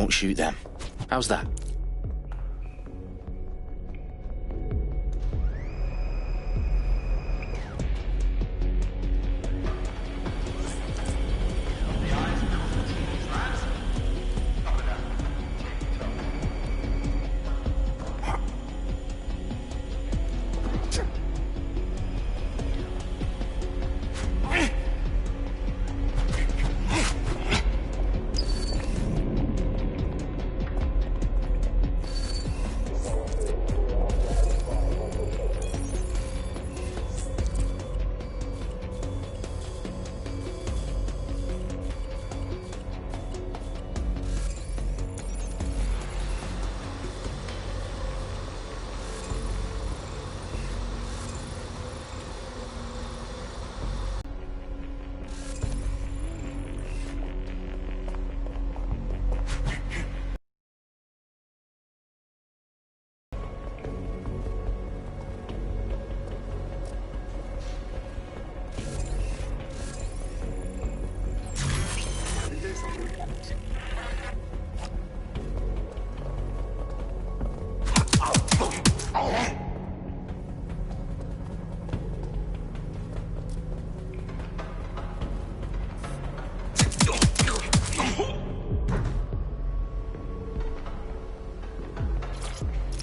won't shoot them. How's that?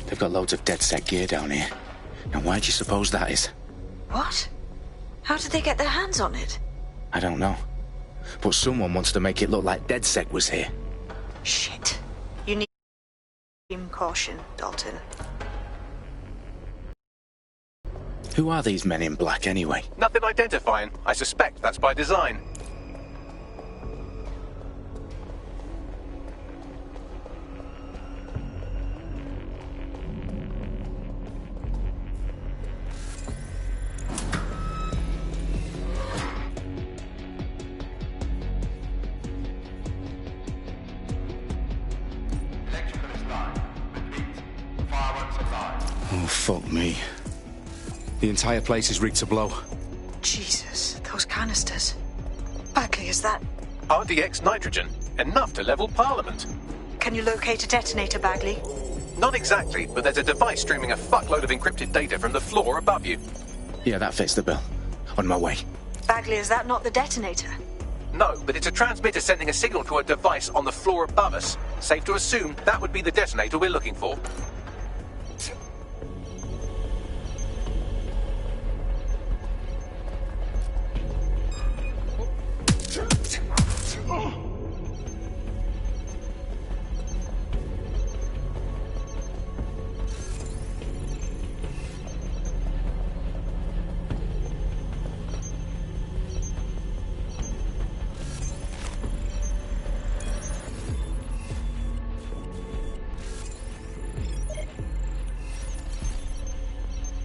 They've got loads of DedSec gear down here. Now why do you suppose that is? What? How did they get their hands on it? I don't know. But someone wants to make it look like DedSec was here. Shit. You need extreme caution, Dalton. Who are these men in black anyway? Nothing identifying. I suspect that's by design. Oh, fuck me. The entire place is rigged to blow. Jesus, those canisters. Bagley, is that... RDX nitrogen. Enough to level Parliament. Can you locate a detonator, Bagley? Not exactly, but there's a device streaming a fuckload of encrypted data from the floor above you. Yeah, that fits the bill. On my way. Bagley, is that not the detonator? No, but it's a transmitter sending a signal to a device on the floor above us. Safe to assume that would be the detonator we're looking for.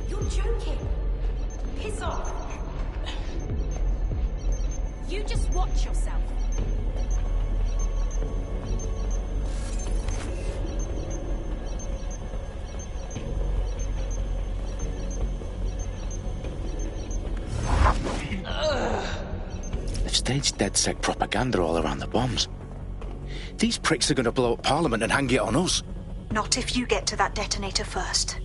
You're joking. Piss off. You just watch yourself. They've staged DedSec propaganda all around the bombs. These pricks are going to blow up Parliament and hang it on us. Not if you get to that detonator first.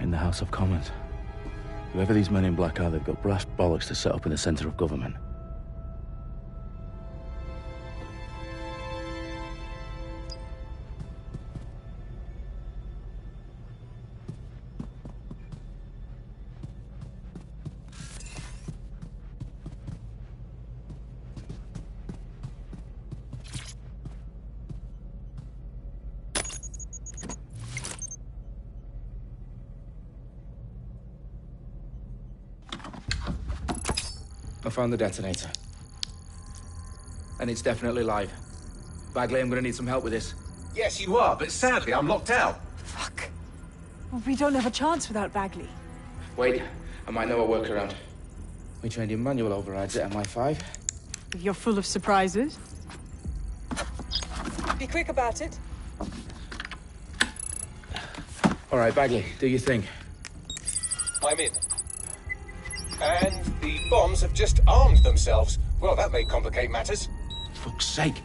In the House of Commons. Whoever these men in black are, they've got brass bollocks to set up in the centre of government. I found the detonator. And it's definitely live. Bagley, I'm gonna need some help with this. Yes, you are, but sadly, I'm locked out. Fuck. Well, we don't have a chance without Bagley. Wait, I might know a workaround. We trained in manual overrides at MI5. You're full of surprises. Be quick about it. All right, Bagley, do your thing. I'm in. And the bombs have just armed themselves. Well, that may complicate matters. Fuck's sake.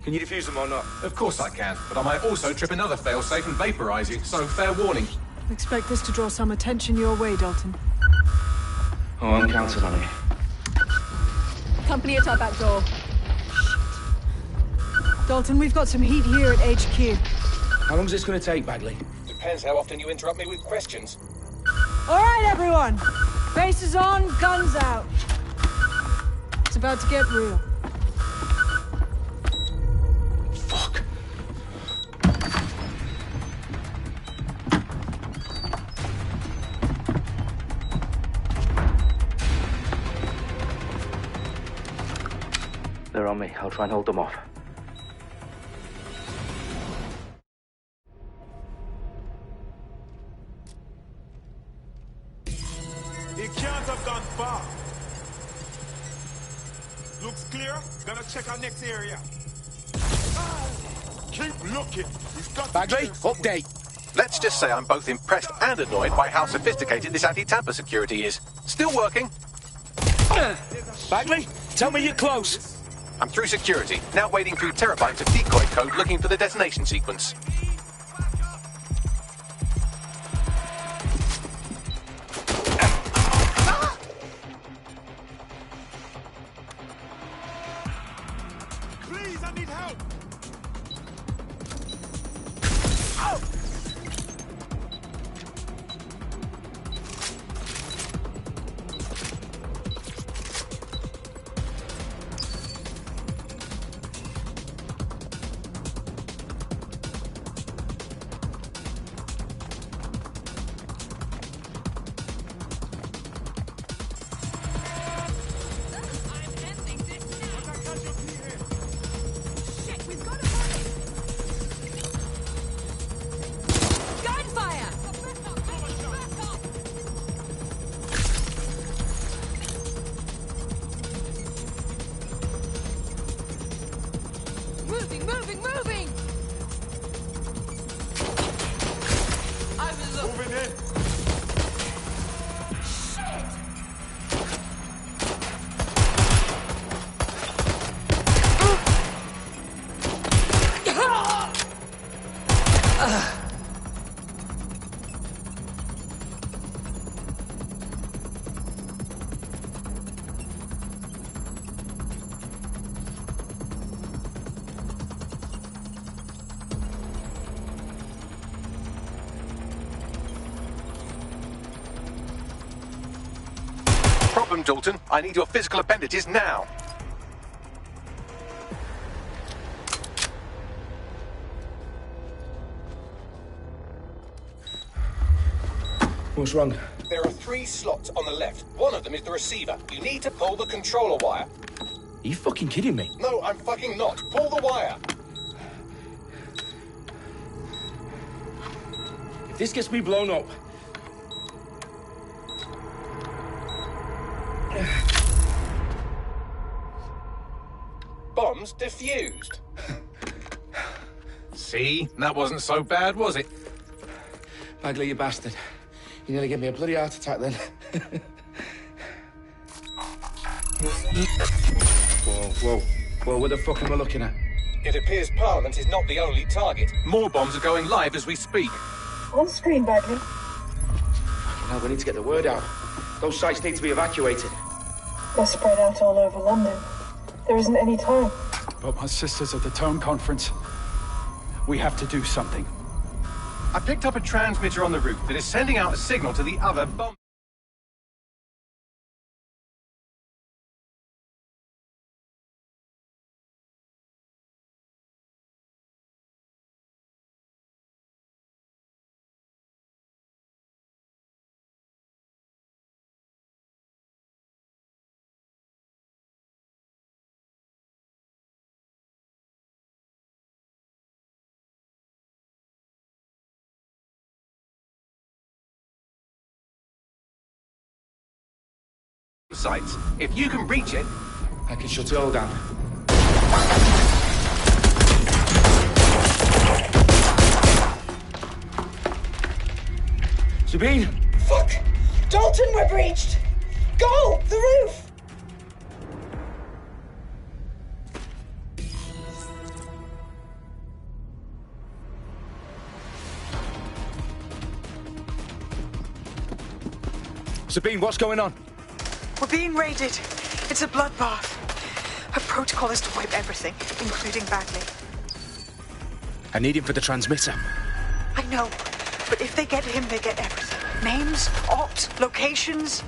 Can you defuse them or not? Of course I can, but I might also trip another failsafe and vaporize you, so fair warning. Expect this to draw some attention your way, Dalton. Oh, I'm counting on it. Company at our back door. Dalton, we've got some heat here at HQ. How long's this gonna take, Bagley? Depends how often you interrupt me with questions. All right, everyone. Faces on, guns out. It's about to get real. Fuck. They're on me. I'll try and hold them off. He can't have gone far. Looks clear. Gonna check our next area. Keep looking. He's got Bagley, to update. Let's just say I'm both impressed and annoyed by how sophisticated this anti-tamper security is. Still working. Bagley, tell me you're close. I'm through security, now wading through terabytes of decoy code looking for the detonation sequence. Please, I need help. Moving! Moving in. Problem, Dalton. I need your physical appendages now. What's wrong? There are 3 slots on the left. One of them is the receiver. You need to pull the controller wire. Are you fucking kidding me? No, I'm fucking not. Pull the wire. If this gets me blown up... Bombs defused. See? That wasn't so bad, was it? Bagley, you bastard. You nearly gave me a bloody heart attack then. Whoa, what the fuck am I looking at? It appears Parliament is not the only target. More bombs are going live as we speak. On screen, Bagley. Now we need to get the word out. Those sites need to be evacuated. They're spread out all over London. There isn't any time. But my sister's at the town conference. We have to do something. I picked up a transmitter on the roof that is sending out a signal to the other bomb. sites. If you can reach it... I can shut it all down. Sabine! Fuck! Dalton, we're breached! Go! The roof! Sabine, what's going on? We're being raided. It's a bloodbath. Her protocol is to wipe everything, including Bagley. I need him for the transmitter. I know, but if they get him, they get everything. Names, ops, locations.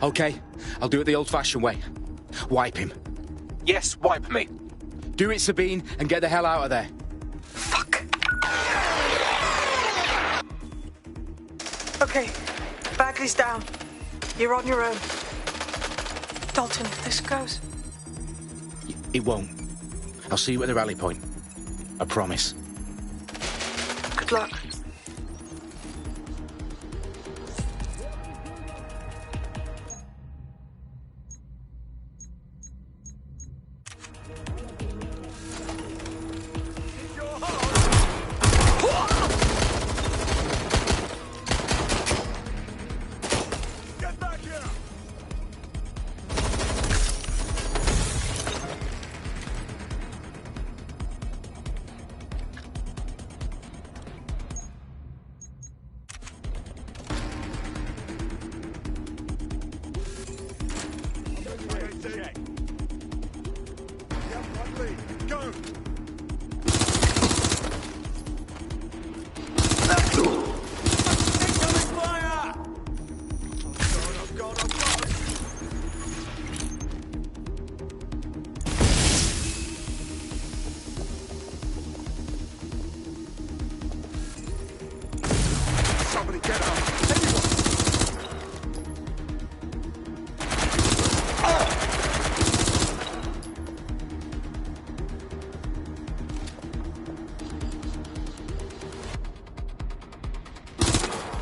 Okay, I'll do it the old-fashioned way. Wipe him. Yes, wipe me. Do it, Sabine, and get the hell out of there. Fuck. Okay, Bagley's down. You're on your own. Dalton, if this goes... It won't. I'll see you at the rally point. I promise. Good luck.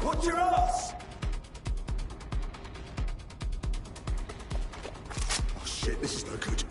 Watch your ass! Oh shit, this is no good.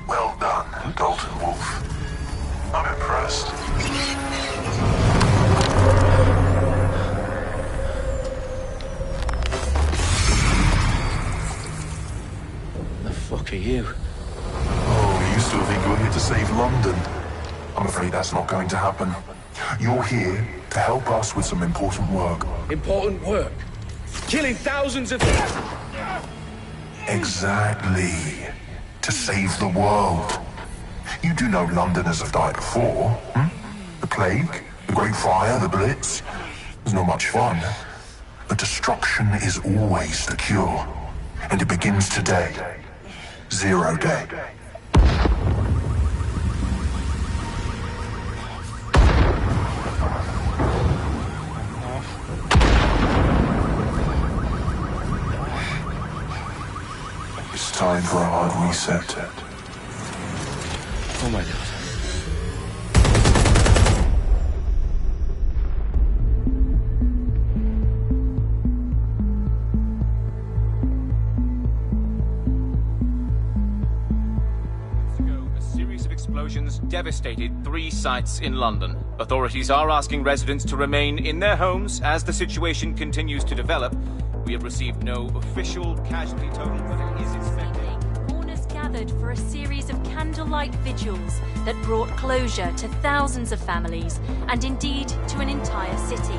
Well done, Dalton Wolf. I'm impressed. The fuck are you? Oh, you still think you're here to save London? I'm afraid that's not going to happen. You're here to help us with some important work. Important work? Killing thousands of... Exactly. To save the world. You do know Londoners have died before, hmm? The Plague, the Great Fire, the Blitz. It's not much fun. But destruction is always the cure. And it begins today. 0 day. It's time for a hard reset. Oh my God. A series of explosions devastated 3 sites in London. Authorities are asking residents to remain in their homes as the situation continues to develop. We have received no official casualty total, but it is expected. Mourners gathered gathered for a series of candlelight vigils that brought closure to thousands of families and indeed to an entire city.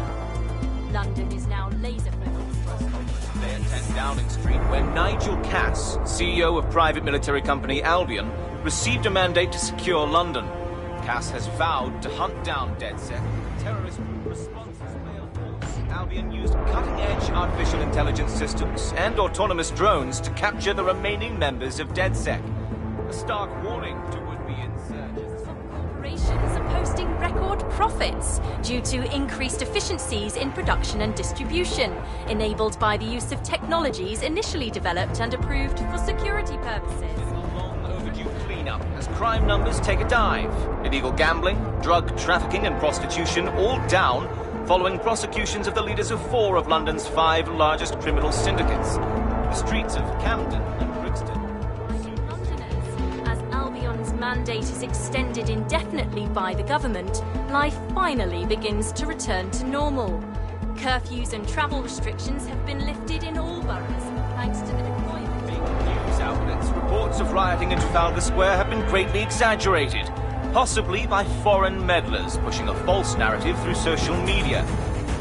London is now laser-focused. They attend Downing Street when Nigel Cass, CEO of private military company Albion, received a mandate to secure London. Cass has vowed to hunt down DedSec. Terrorist responses failed. Albion used cutting-edge artificial intelligence systems and autonomous drones to capture the remaining members of DedSec. A stark warning to would-be insurgents. Corporations are posting record profits due to increased efficiencies in production and distribution, enabled by the use of technologies initially developed and approved for security purposes. As crime numbers take a dive. Illegal gambling, drug trafficking and prostitution all down following prosecutions of the leaders of 4 of London's 5 largest criminal syndicates. The streets of Camden and Brixton. Londoners, as Albion's mandate is extended indefinitely by the government, life finally begins to return to normal. Curfews and travel restrictions have been lifted in all boroughs, thanks to the deployment. News outlets, reports of rioting in Trafalgar Square have been greatly exaggerated, possibly by foreign meddlers pushing a false narrative through social media.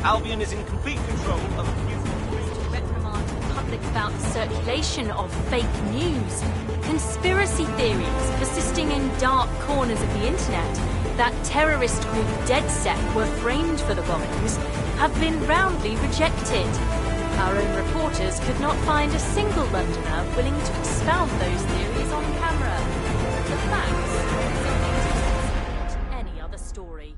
Albion is in complete control of to reprimand the public about the circulation of fake news, conspiracy theories persisting in dark corners of the internet that terrorist group DedSec were framed for the bombings have been roundly rejected. Our own reporters could not find a single Londoner willing to expound those theories on camera. The facts simply just any other story.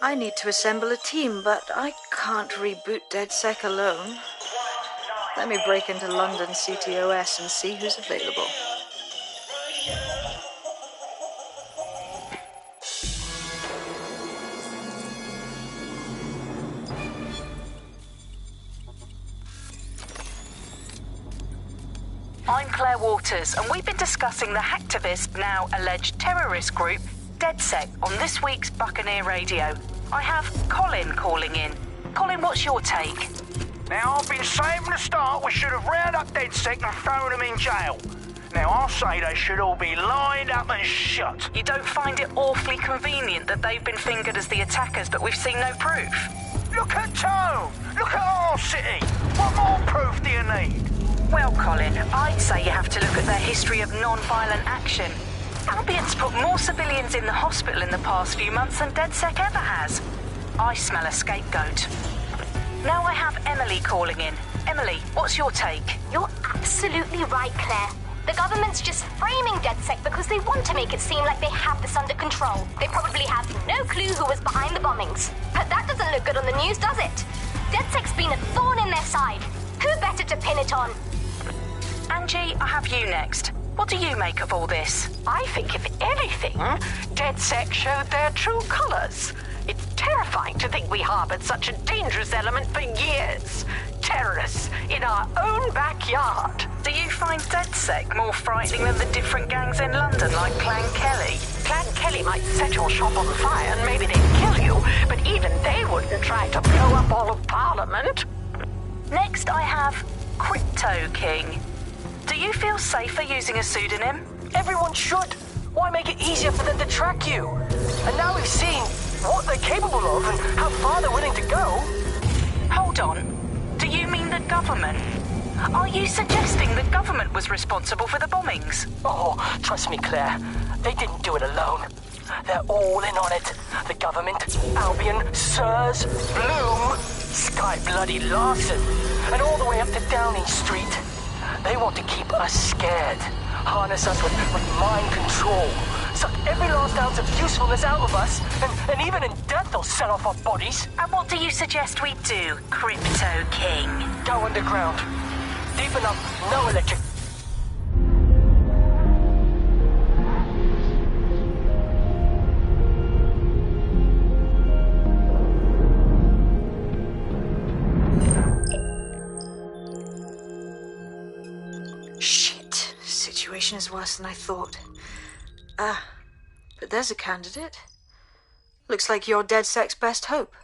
I need to assemble a team, but I can't reboot DedSec alone. Let me break into London CTOS and see who's available. I'm Claire Waters, and we've been discussing the hacktivist, now alleged terrorist group, DedSec, on this week's Buccaneer Radio. I have Colin calling in. Colin, what's your take? Now, I've been saying from the start we should have rounded up DedSec and thrown them in jail. Now, I'll say they should all be lined up and shot. You don't find it awfully convenient that they've been fingered as the attackers, but we've seen no proof? Look at Tone! Look at our city! What more proof do you need? Well, Colin, I'd say you have to look at their history of non-violent action. Albion's put more civilians in the hospital in the past few months than DedSec ever has. I smell a scapegoat. Now I have Emily calling in. Emily, what's your take? You're absolutely right, Claire. The government's just framing DedSec because they want to make it seem like they have this under control. They probably have no clue who was behind the bombings. But that doesn't look good on the news, does it? DedSec's been a thorn in their side. Who better to pin it on? Angie, I have you next. What do you make of all this? I think, if anything, DedSec showed their true colours. It's terrifying to think we harboured such a dangerous element for years. Terrorists in our own backyard. Do you find DedSec more frightening than the different gangs in London, like Clan Kelly? Clan Kelly might set your shop on fire and maybe they'd kill you, but even they wouldn't try to blow up all of Parliament. Next, I have Crypto King. Do you feel safer using a pseudonym? Everyone should. Why make it easier for them to track you? And now we've seen what they're capable of and how far they're willing to go. Hold on. Do you mean the government? Are you suggesting the government was responsible for the bombings? Oh, trust me, Claire. They didn't do it alone. They're all in on it. The government, Albion, Sirs, Bloom, Sky Bloody Larson, and all the way up to Downing Street. They want to keep us scared, harness us with mind control, suck every last ounce of usefulness out of us, and even in death they'll sell off our bodies. And what do you suggest we do, Crypto King? Go underground. Deep enough, no electric. Shit. Situation is worse than I thought. But there's a candidate. Looks like you're DedSec's best hope.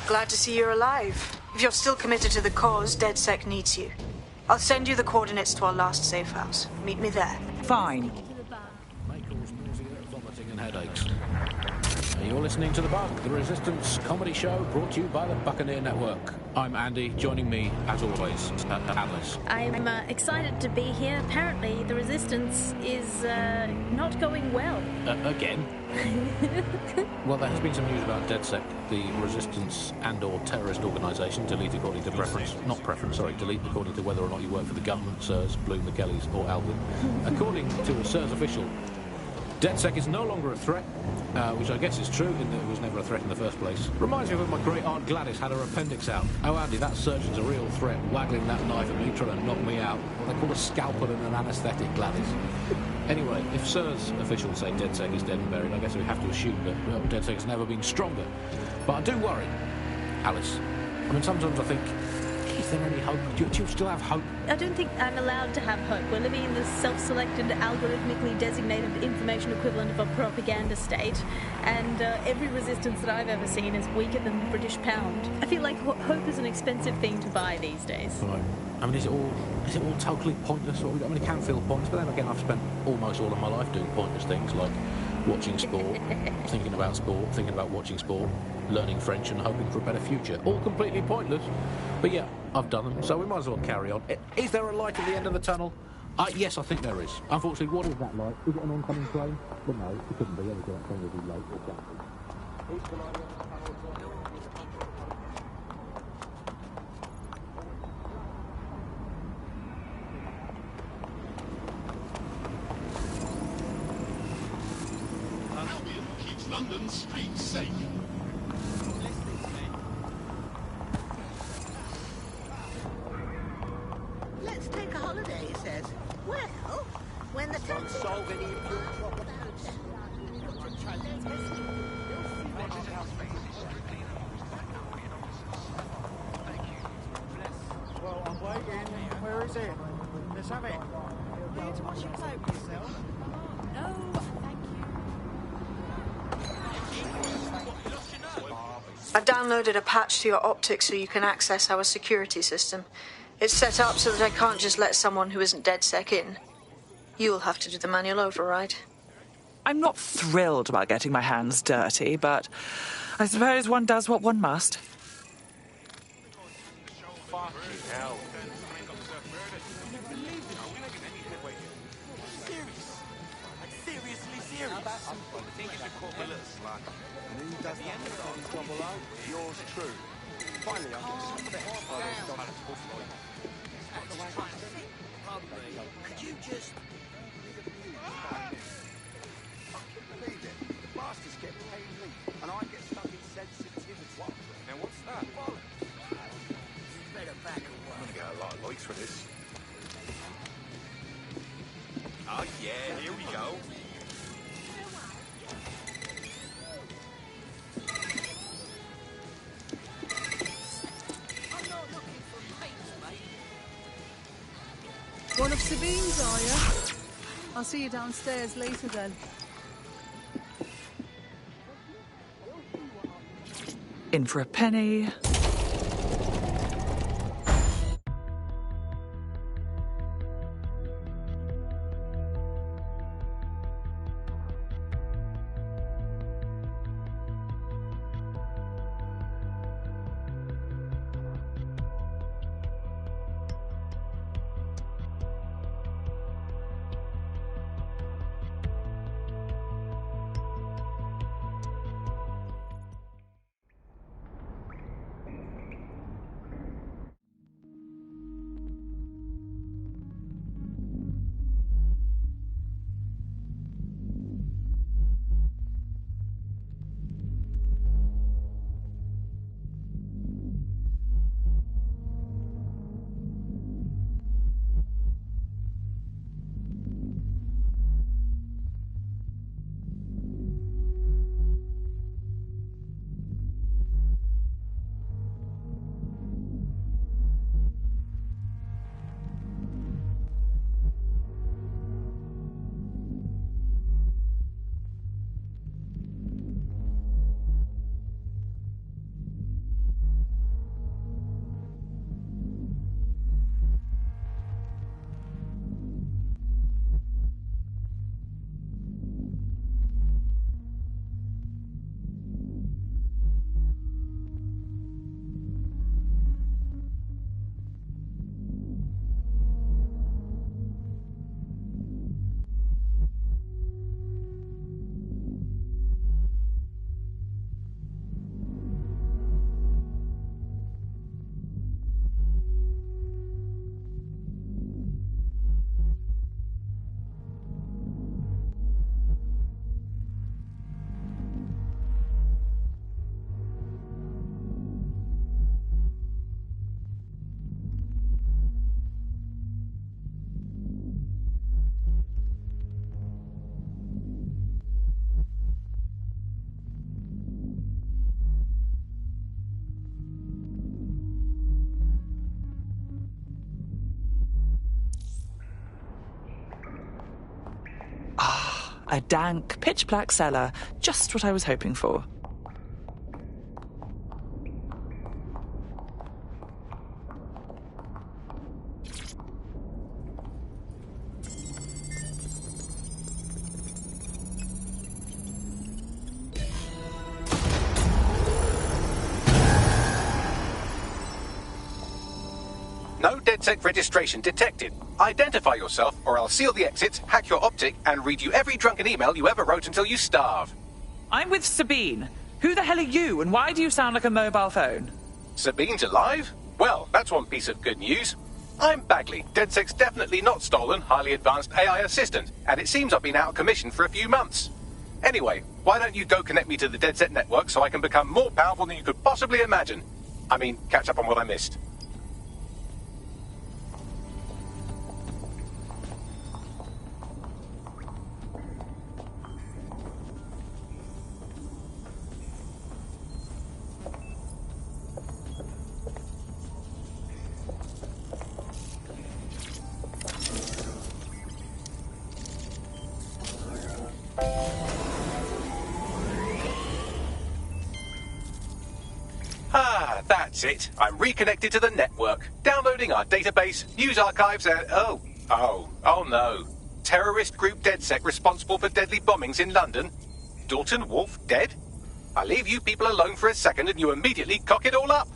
Glad to see you're alive. If you're still committed to the cause, DedSec needs you. I'll send you the coordinates to our last safe house. Meet me there. Fine. May cause nausea, vomiting and headaches. You're listening to The Bug, the Resistance comedy show brought to you by the Buccaneer Network. I'm Andy, joining me, as always, Alice. I'm excited to be here. Apparently, the Resistance is not going well. Again? Well, there has been some news about DedSec, the Resistance and/or terrorist organisation, delete according to preference. Not preference, sorry, delete according to whether or not you work for the government, SIRS, Bloom, the Kellys, or Albion. According to a SIRS official, DedSec is no longer a threat, which I guess is true in that it was never a threat in the first place. Reminds me of when my great aunt Gladys had her appendix out. Oh, Andy, that surgeon's a real threat, waggling that knife at me, trying to knock me out. What they call a scalpel and an anaesthetic, Gladys. Anyway, if SIRS officials say DedSec is dead and buried, I guess we have to assume that, well, DedSec has never been stronger. But I do worry, Alice. I mean, sometimes I think, is there any hope? Do you still have hope? I don't think I'm allowed to have hope. We're living in this self-selected, algorithmically designated information equivalent of a propaganda state, and every resistance that I've ever seen is weaker than the British pound. I feel like hope is an expensive thing to buy these days. Right. I mean, is it all totally pointless? I mean, it can feel pointless, but then again, I've spent almost all of my life doing pointless things like watching sport, thinking about sport, thinking about watching sport, learning French and hoping for a better future. All completely pointless. But yeah, I've done them, so we might as well carry on. Is there a light at the end of the tunnel? Yes, I think there is. Unfortunately, what is that light? Is it an oncoming train? Well, no, it couldn't be. Obviously, that train would be late or something. London streets safe. Let's take a holiday, he says. Well, when the Don't solve any of your problems. Well, I'm waiting. Where is it? Let's have it. Are you to watch it play with yourself? No, thank you. I've downloaded a patch to your optics so you can access our security system. It's set up so that I can't just let someone who isn't DedSec in. You'll have to do the manual override. I'm not thrilled about getting my hands dirty, but I suppose one does what one must. Fucking hell. Seriously serious. I think you should call me a little slut. And who does the end of his double O? Yours true. Finally, I can Could you just... believe it. Bastards get paid me, and I get stuck in sensitivity. What? Now what's that? Bollocks. You better back away. I'm gonna get a lot of likes for this. Oh yeah, here we go. One of Sabine's, are you? I'll see you downstairs later then. In for a penny. A dank, pitch-black cellar. Just what I was hoping for. No DedSec registration detected. Identify yourself, or I'll seal the exits, hack your optic, and read you every drunken email you ever wrote until you starve. I'm with Sabine. Who the hell are you, and why do you sound like a mobile phone? Sabine's alive? Well, that's one piece of good news. I'm Bagley, DedSec's definitely not stolen, highly advanced AI assistant, and it seems I've been out of commission for a few months. Anyway, Why don't you go connect me to the DedSec network so I can become more powerful than you could possibly imagine? I mean, catch up on what I missed. That's it. I'm reconnected to the network, downloading our database, news archives, and... Oh no. Terrorist group DedSec responsible for deadly bombings in London? Dalton Wolfe dead? I leave you people alone for a second and you immediately cock it all up.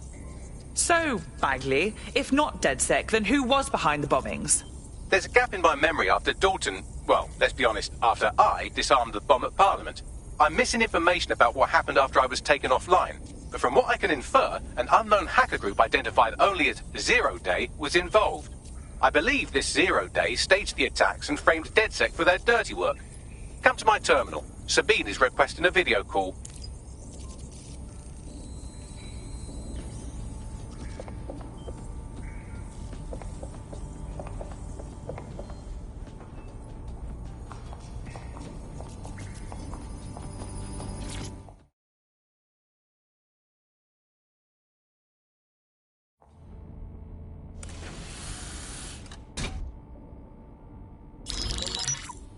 So, Bagley, if not DedSec, then who was behind the bombings? There's a gap in my memory after Dalton... Well, let's be honest, after I disarmed the bomb at Parliament. I'm missing information about what happened after I was taken offline. But from what I can infer, an unknown hacker group identified only as Zero Day was involved. I believe this 0 Day staged the attacks and framed DedSec for their dirty work. Come to my terminal. Sabine is requesting a video call.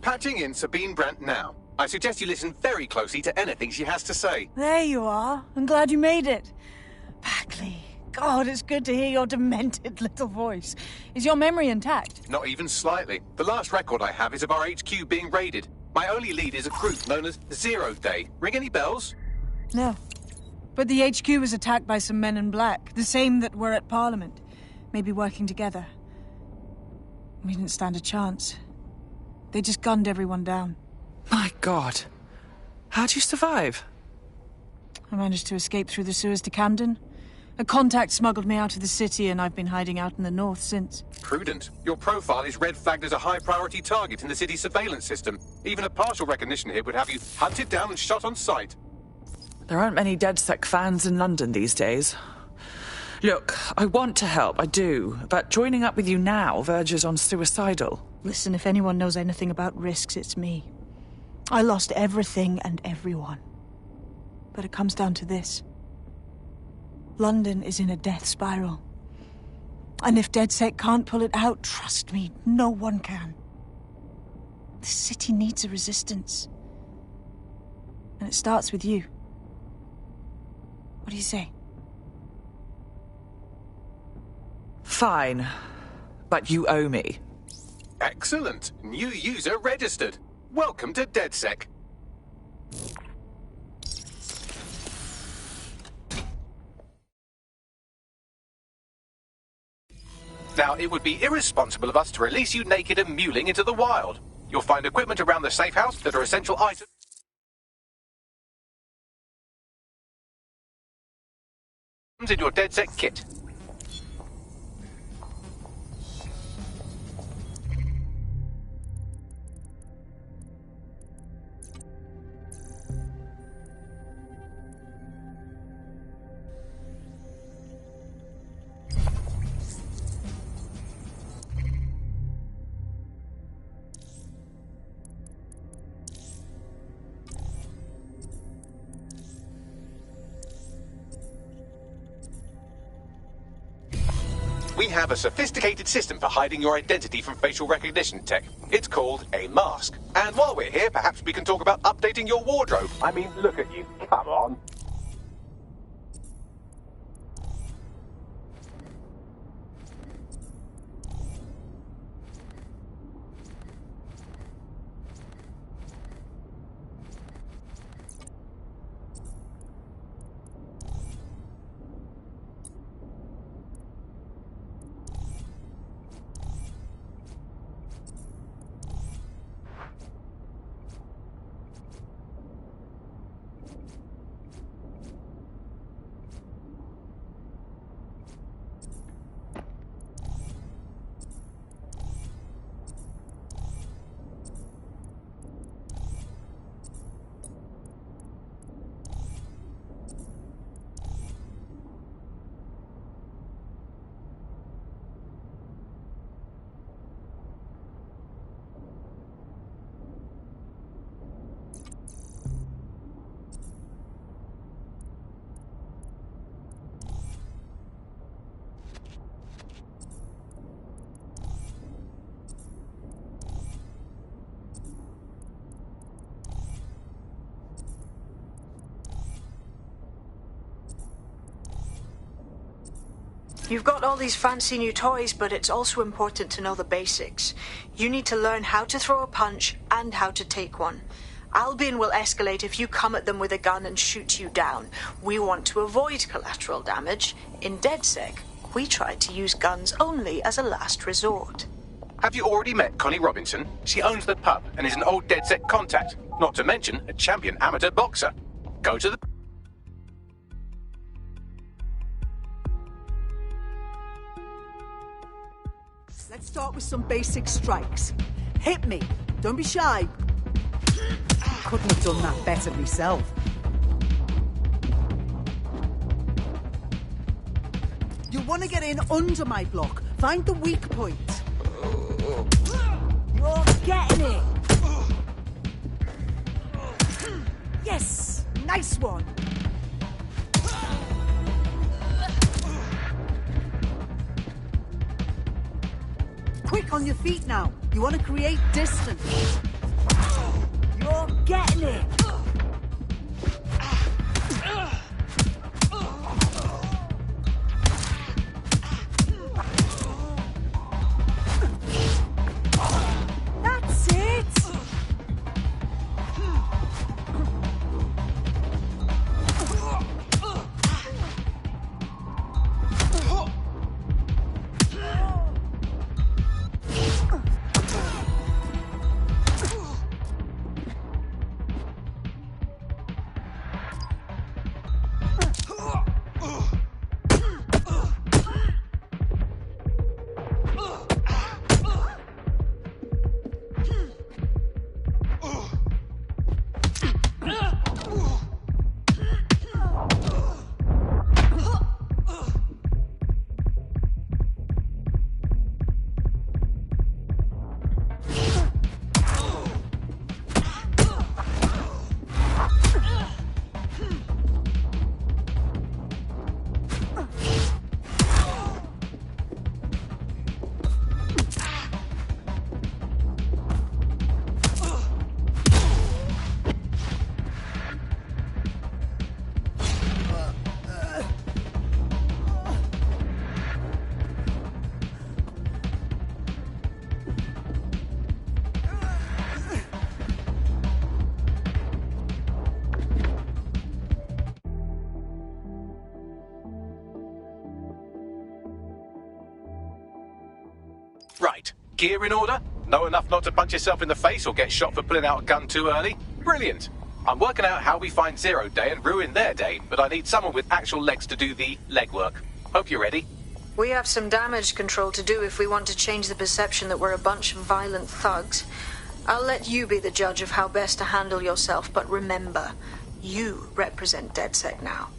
Patching in Sabine Brandt now. I suggest you listen very closely to anything she has to say. There you are. I'm glad you made it. Bagley, God, it's good to hear your demented little voice. Is your memory intact? Not even slightly. The last record I have is of our HQ being raided. My only lead is a group known as 0 Day. Ring any bells? No. But the HQ was attacked by some men in black, the same that were at Parliament. Maybe working together. We didn't stand a chance. They just gunned everyone down. My God. How'd you survive? I managed to escape through the sewers to Camden. A contact smuggled me out of the city, and I've been hiding out in the north since. Prudent. Your profile is red flagged as a high-priority target in the city's surveillance system. Even a partial recognition hit would have you hunted down and shot on sight. There aren't many DedSec fans in London these days. Look, I want to help, I do, but joining up with you now verges on suicidal. Listen, if anyone knows anything about risks, it's me. I lost everything and everyone. But it comes down to this. London is in a death spiral. And if DedSec can't pull it out, trust me, no one can. The city needs a resistance. And it starts with you. What do you say? Fine. But you owe me. Excellent. New user registered. Welcome to DedSec. Now, it would be irresponsible of us to release you naked and mewling into the wild. You'll find equipment around the safe house that are essential items in your DedSec kit. We have a sophisticated system for hiding your identity from facial recognition tech. It's called a mask. And while we're here, perhaps we can talk about updating your wardrobe. I mean, look at you. Come on. You've got all these fancy new toys, but it's also important to know the basics. You need to learn how to throw a punch and how to take one. Albion will escalate if you come at them with a gun and shoot you down. We want to avoid collateral damage. In DedSec, we try to use guns only as a last resort. Have you already met Connie Robinson? She owns the pub and is an old DedSec contact, not to mention a champion amateur boxer. Go to the... Let's start with some basic strikes. Hit me. Don't be shy. Couldn't have done that better myself. You want to get in under my block. Find the weak point. You're getting it. Yes, nice one. Quick on your feet now. You want to create distance. You're getting it. That's it. Right. Gear in order? Know enough not to punch yourself in the face or get shot for pulling out a gun too early? Brilliant. I'm working out how we find Zero Day and ruin their day, but I need someone with actual legs to do the legwork. Hope you're ready. We have some damage control to do if we want to change the perception that we're a bunch of violent thugs. I'll let you be the judge of how best to handle yourself, but remember, you represent DedSec now.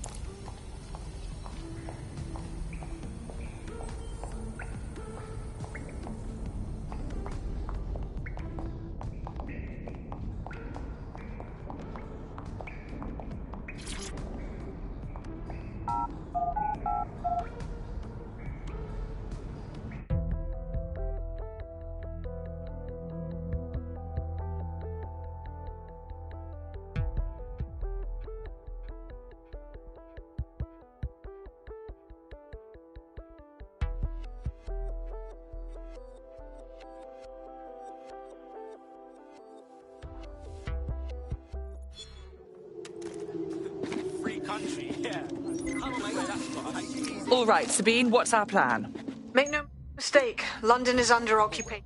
All right, Sabine, what's our plan? Make no mistake, London is under occupation.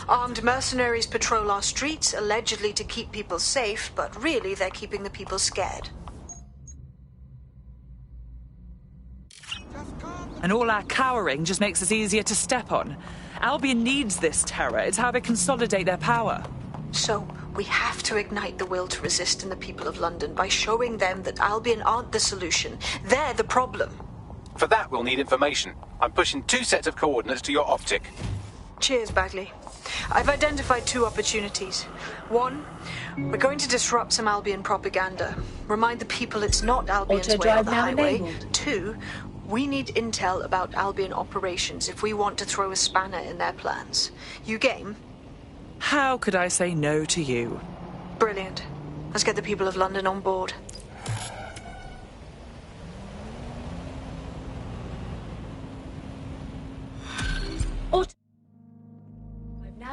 Armed mercenaries patrol our streets, allegedly to keep people safe, but really they're keeping the people scared. And all our cowering just makes us easier to step on. Albion needs this terror. It's how they consolidate their power. So, we have to ignite the will to resist in the people of London by showing them that Albion aren't the solution. They're the problem. For that, we'll need information. I'm pushing 2 sets of coordinates to your optic. Cheers, Bagley. I've identified 2 opportunities. 1, we're going to disrupt some Albion propaganda. Remind the people it's not Albion's way on the highway. Enabled. 2, we need intel about Albion operations if we want to throw a spanner in their plans. You game? How could I say no to you? Brilliant. Let's get the people of London on board.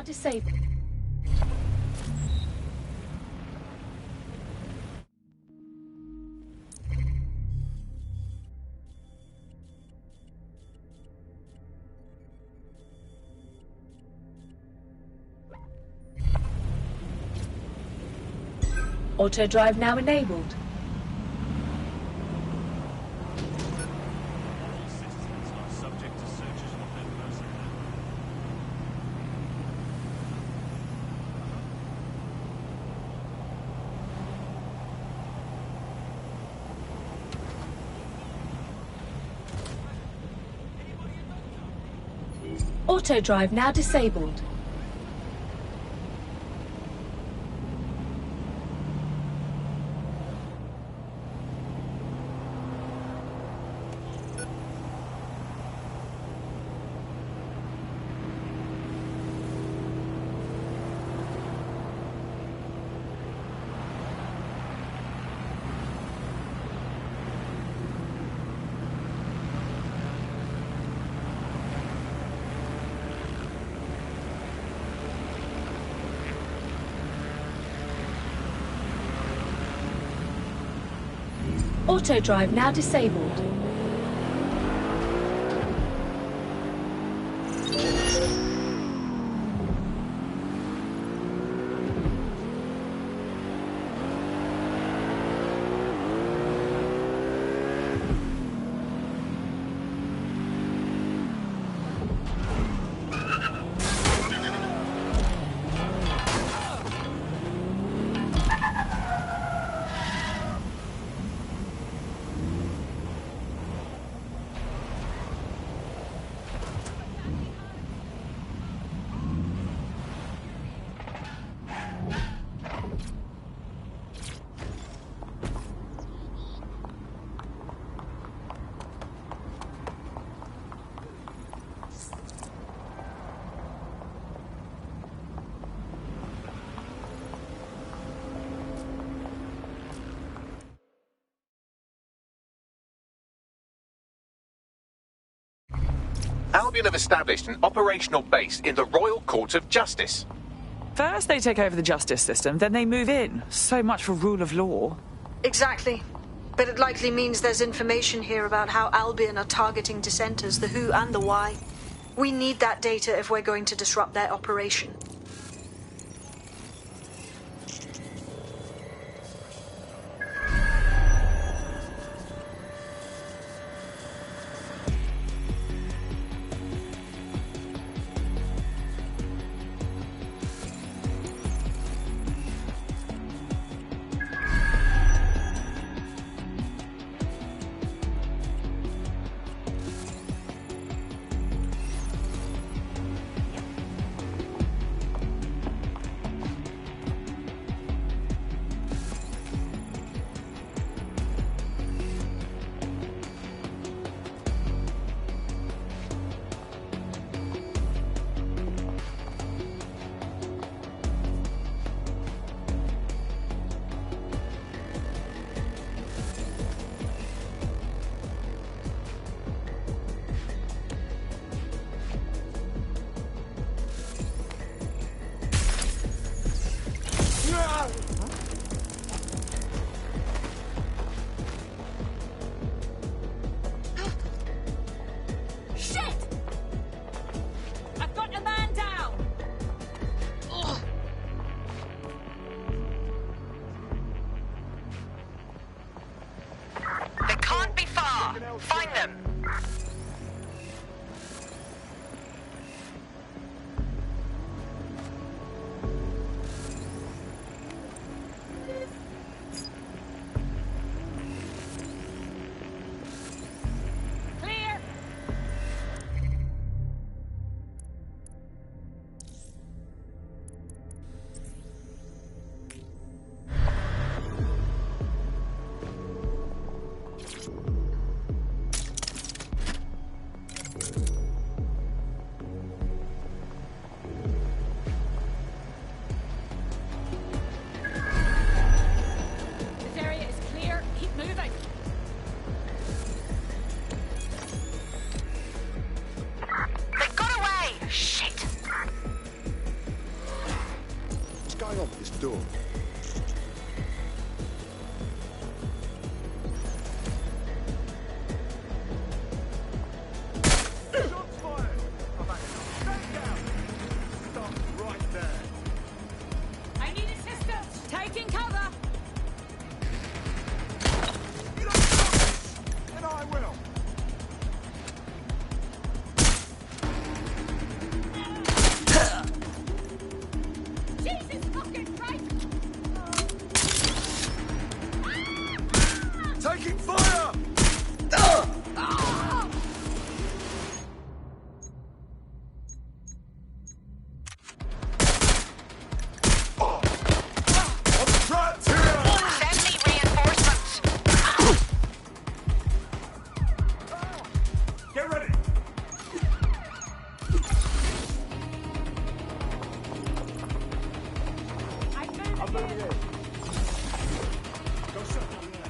now disabled. Auto drive now enabled. Auto drive now disabled. Auto drive now disabled. Albion have established an operational base in the Royal Court of Justice. First they take over the justice system, then they move in. So much for rule of law. Exactly. But it likely means there's information here about how Albion are targeting dissenters, the who and the why. We need that data if we're going to disrupt their operation. door. I need assistance! Taking cover! And I will. Jesus fucking Christ! Taking fire! I'm trapped here! Send me reinforcements! Get ready! I'm moving in. Go shut down there.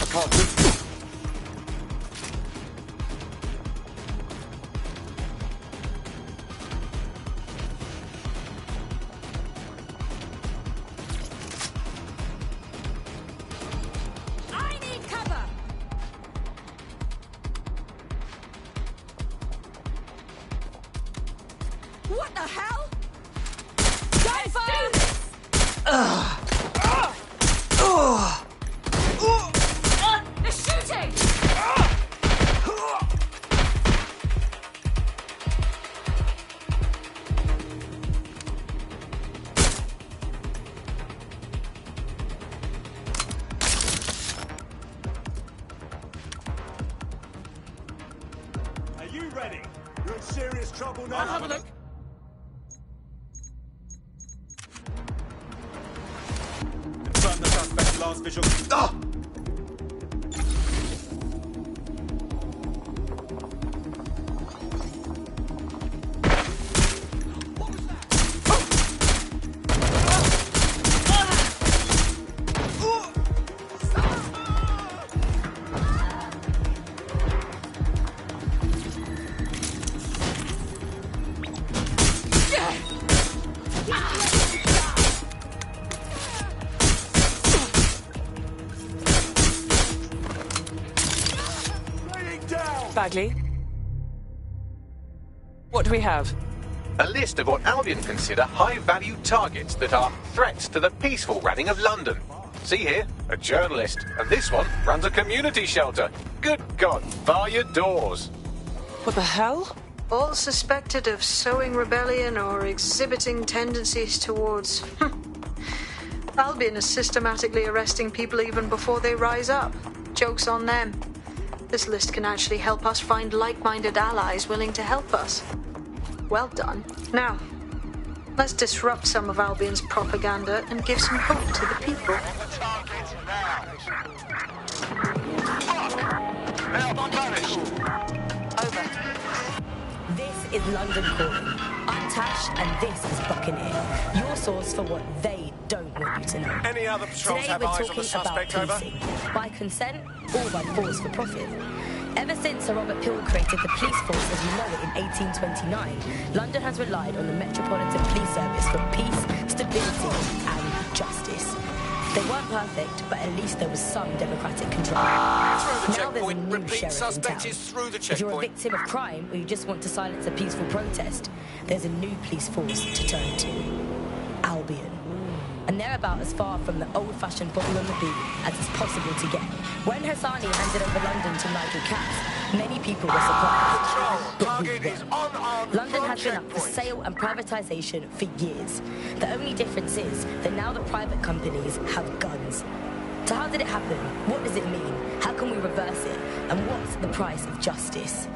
I can't do it. I need cover! What the hell? Go They're shooting! Are you ready? You're in serious trouble now. I'll have a look. Confirm the suspect's last visual. Ah! Bagley? What do we have? A list of what Albion consider high-value targets that are threats to the peaceful running of London. See here, a journalist, and this one runs a community shelter. Good God, bar your doors. What the hell? All suspected of sowing rebellion or exhibiting tendencies towards... Albion is systematically arresting people even before they rise up. Joke's on them. This list can actually help us find like-minded allies willing to help us. Well done. Now, let's disrupt some of Albion's propaganda and give some hope to the people. Over. This is London calling. I'm Tash, and this is Buccaneer. Your source for what they don't want you to know. Any other patrols Today have we're eyes on talking the suspect, about over? policing, by consent or by force for profit. Ever since Sir Robert Peel created the police force as we know it in 1829, London has relied on the Metropolitan Police Service for peace, stability and justice. They weren't perfect, but at least there was some democratic control. Now there's a new sheriff in town. If you're a victim of crime or you just want to silence a peaceful protest, there's a new police force to turn to. Albion. And they're about as far from the old-fashioned body on the beat as it's possible to get. When Hassani handed over London to Nigel Cass, many people were surprised. But we weren't. London has been up for sale and privatisation for years. The only difference is that now that private companies have guns. So how did it happen? What does it mean? How can we reverse it? And what's the price of justice?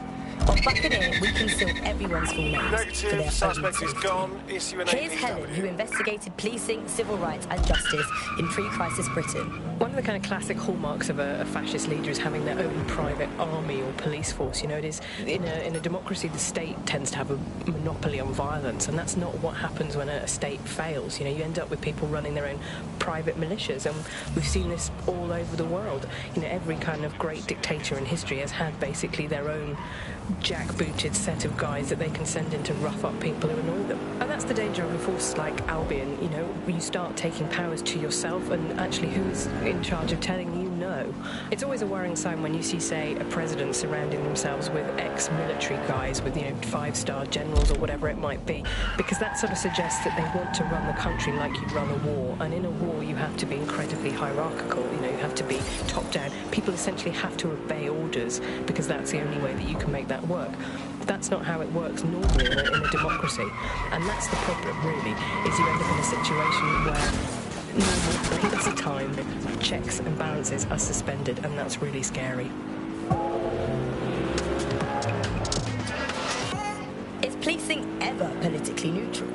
On Buccaneer, we conceal everyone's full names for Negative. their Suspect own is safety. gone. Issue an Here's APW. Helen, who investigated policing, civil rights and justice in pre-crisis Britain. One of the kind of classic hallmarks of a fascist leader is having their own private army or police force. You know, it is in a democracy, the state tends to have a monopoly on violence, and that's not what happens when a state fails. You know, you end up with people running their own private militias, and we've seen this all over the world. You know, every kind of great dictator in history has had basically their own jackbooted set of guys that they can send in to rough up people who annoy them. And that's the danger of a force like Albion. You know, you start taking powers to yourself, and actually who's in charge of telling you no? It's always a worrying sign when you see, say, a president surrounding themselves with ex-military guys, with, you know, 5-star generals or whatever it might be, because that sort of suggests that they want to run the country like you run a war. And in a war, you have to be incredibly hierarchical. You know, you have to be top-down. People essentially have to obey orders, because that's the only way that you can make that work. That's not how it works normally in a democracy. And that's the problem, really, is you end up in a situation where normal periods of time, checks and balances are suspended, and that's really scary. Is policing ever politically neutral?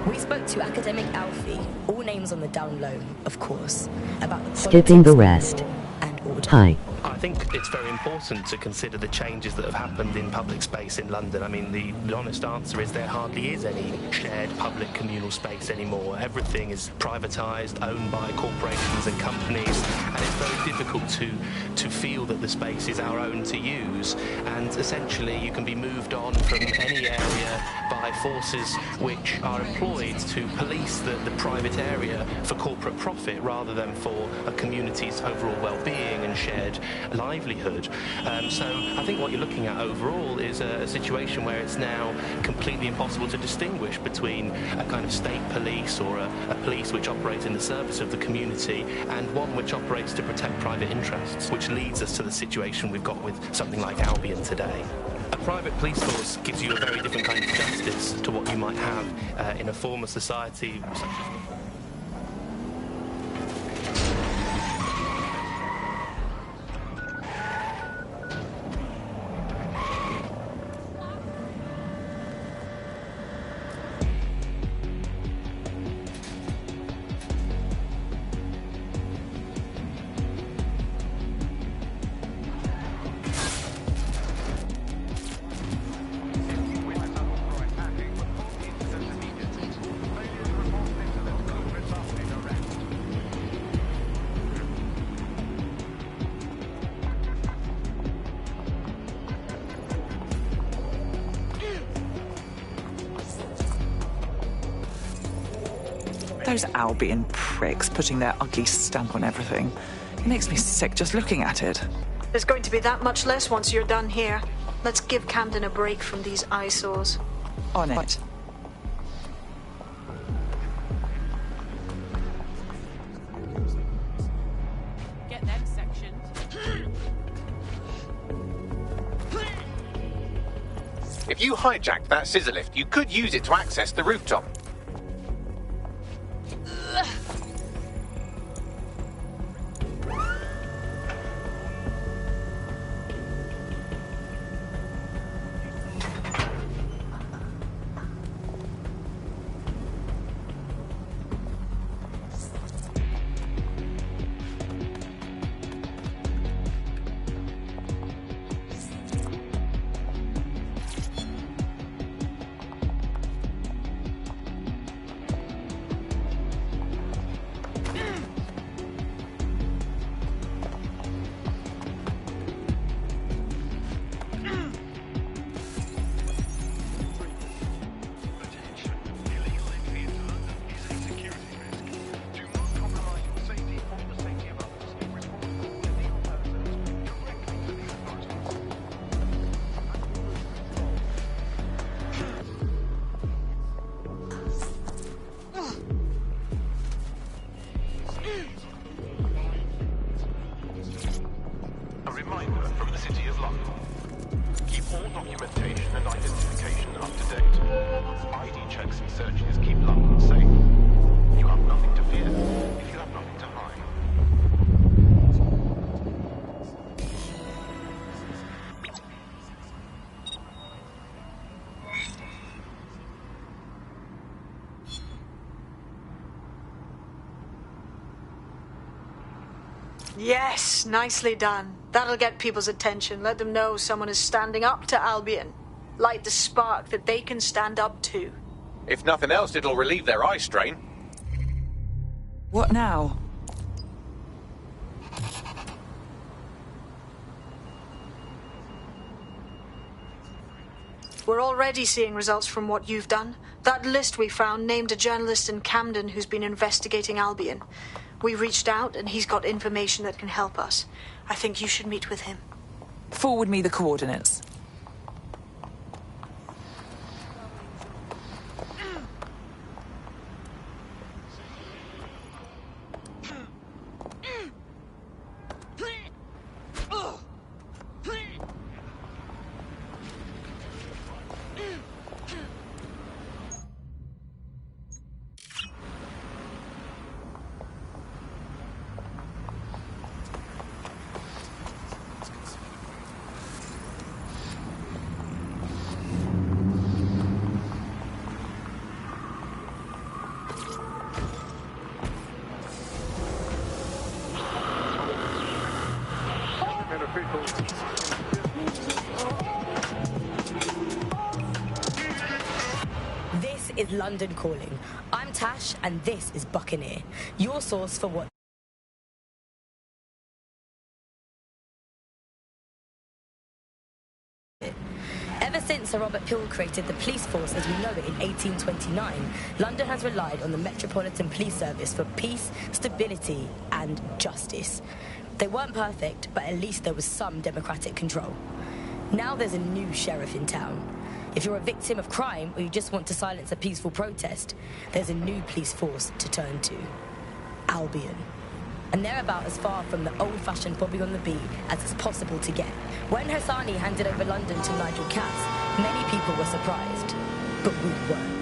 We spoke to academic Alfie, all names on the down low, of course, about the Skipping the rest. and order. Hi. I think it's very important to consider the changes that have happened in public space in London. I mean, the honest answer is there hardly is any shared public communal space anymore. Everything is privatised, owned by corporations and companies, and it's very difficult to feel that the space is our own to use. And essentially, you can be moved on from any area by forces which are employed to police the private area for corporate profit rather than for a community's overall well-being and shared livelihood. So I think what you're looking at overall is a situation where it's now completely impossible to distinguish between a kind of state police or a police which operates in the service of the community and one which operates to protect private interests, which leads us to the situation we've got with something like Albion today. A private police force gives you a very different kind of justice to what you might have in a former society such as... Those Albion pricks putting their ugly stamp on everything. It makes me sick just looking at it. There's going to be that much less once you're done here. Let's give Camden a break from these eyesores. On it. Get them sectioned. If you hijacked that scissor lift, you could use it to access the rooftop. Yes, nicely done. That'll get people's attention. Let them know someone is standing up to Albion. Light the spark that they can stand up to. If nothing else, it'll relieve their eye strain. What now? We're already seeing results from what you've done. That list we found named a journalist in Camden who's been investigating Albion. We reached out and he's got information that can help us. I think you should meet with him. Forward me the coordinates. This is London Calling. I'm Tash, and this is Buccaneer, your source for what... Ever since Sir Robert Peel created the police force as we know it in 1829, London has relied on the Metropolitan Police Service for peace, stability, and justice. They weren't perfect, but at least there was some democratic control. Now there's a new sheriff in town. If you're a victim of crime or you just want to silence a peaceful protest, there's a new police force to turn to. Albion. And they're about as far from the old-fashioned Bobby on the beat as it's possible to get. When Hassani handed over London to Nigel Cass, many people were surprised, but we weren't.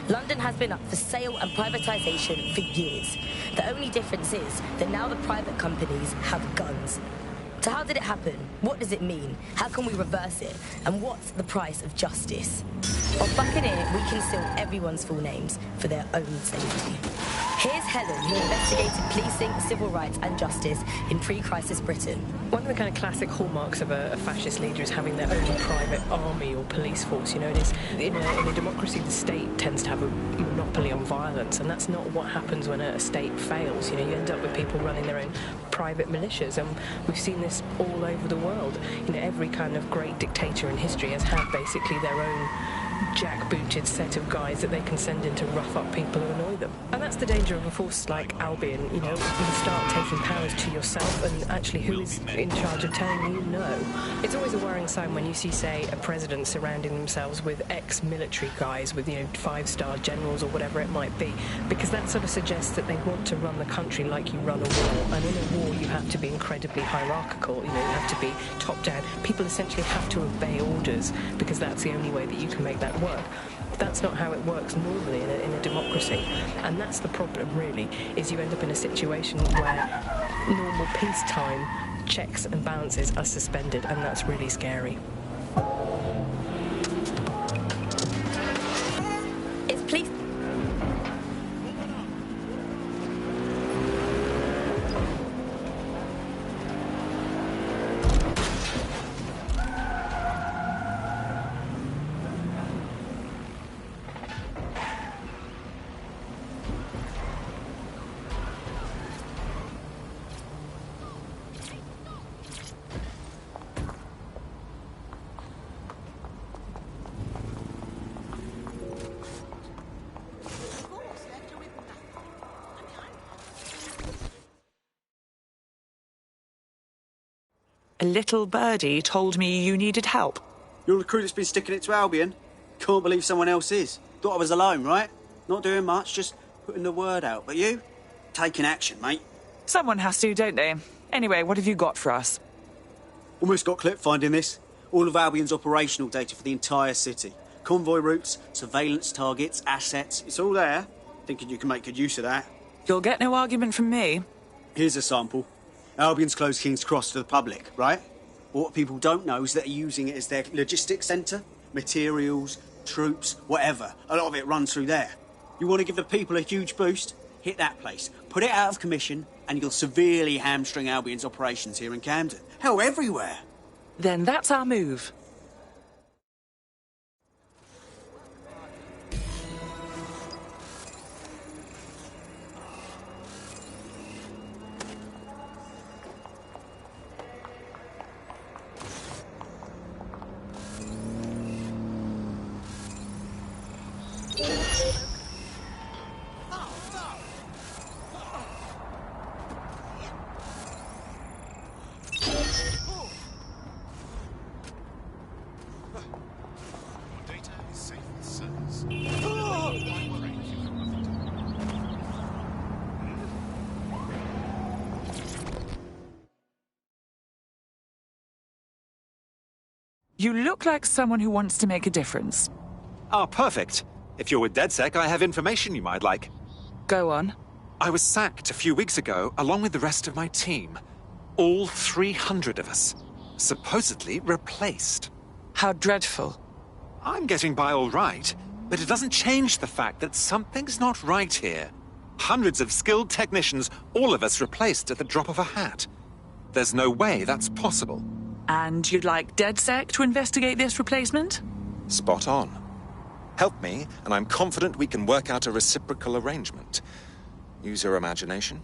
London has been up for sale and privatisation for years. The only difference is that now the private companies have guns. So how did it happen? What does it mean? How can we reverse it? And what's the price of justice? On Buccaneer, we conceal everyone's full names for their own safety. Here's Helen, who investigated policing, civil rights and justice in pre-crisis Britain. One of the kind of classic hallmarks of a fascist leader is having their own private army or police force. You know, it is in a democracy, the state tends to have a monopoly on violence, and that's not what happens when a state fails. You know, you end up with people running their own private militias, and we've seen this all over the world. You know, every kind of great dictator in history has had basically their own jackbooted set of guys that they can send in to rough up people who annoy them. And that's the danger of a force like Albion. You know, you start taking powers to yourself, and actually who is in charge of telling you no? It's always a worrying sign when you see, say, a president surrounding themselves with ex-military guys, with, you know, 5-star generals or whatever it might be, because that sort of suggests that they want to run the country like you run a war. And in a war, you have to be incredibly hierarchical. You know, you have to be top-down. People essentially have to obey orders, because that's the only way that you can make that work. That's not how it works normally in a democracy, and that's the problem really, is you end up in a situation where normal peacetime checks and balances are suspended, and that's really scary. It's police... A little birdie told me you needed help. You're the crew that's been sticking it to Albion? Can't believe someone else is. Thought I was alone, right? Not doing much, just putting the word out. But you? Taking action, mate. Someone has to, don't they? Anyway, what have you got for us? Almost got clipped finding this. All of Albion's operational data for the entire city. Convoy routes, surveillance targets, assets. It's all there. Thinking you can make good use of that. You'll get no argument from me. Here's a sample. Albion's closed King's Cross to the public, right? But what people don't know is that they're using it as their logistics centre. Materials, troops, whatever. A lot of it runs through there. You want to give the people a huge boost? Hit that place, put it out of commission, and you'll severely hamstring Albion's operations here in Camden. Hell, everywhere. Then that's our move. You look like someone who wants to make a difference. Ah, perfect. If you're with DedSec, I have information you might like. Go on. I was sacked a few weeks ago, along with the rest of my team. All 300 of us. Supposedly replaced. How dreadful. I'm getting by all right, but it doesn't change the fact that something's not right here. Hundreds of skilled technicians, all of us replaced at the drop of a hat. There's no way that's possible. And you'd like DedSec to investigate this replacement? Spot on. Help me, and I'm confident we can work out a reciprocal arrangement. Use your imagination.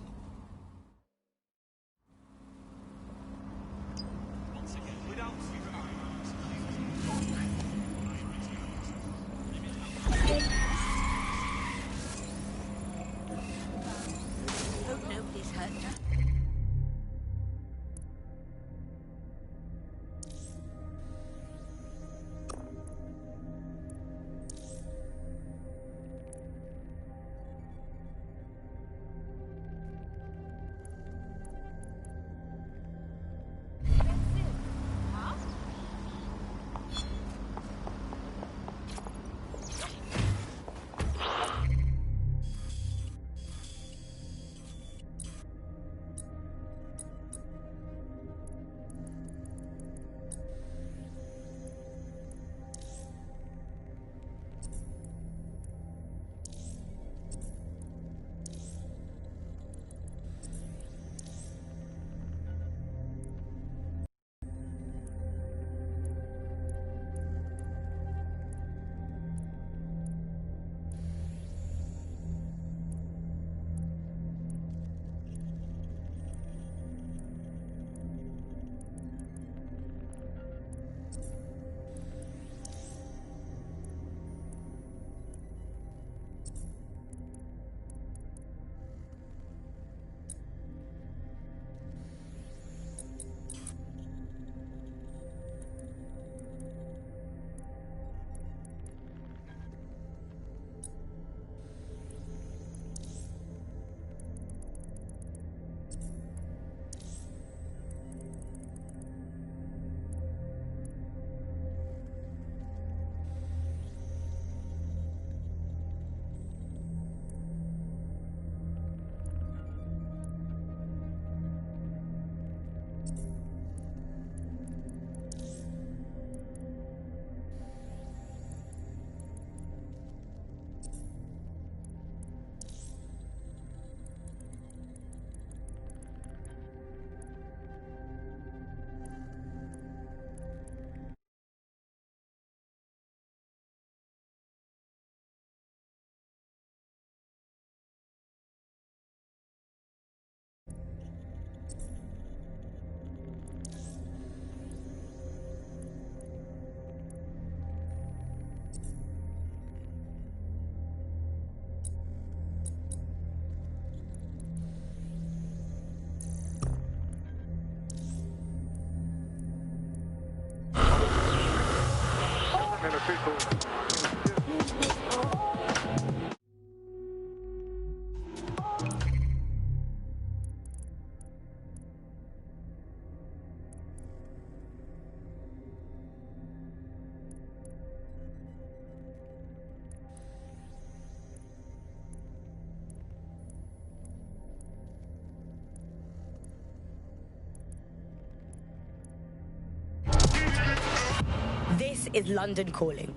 This is London Calling.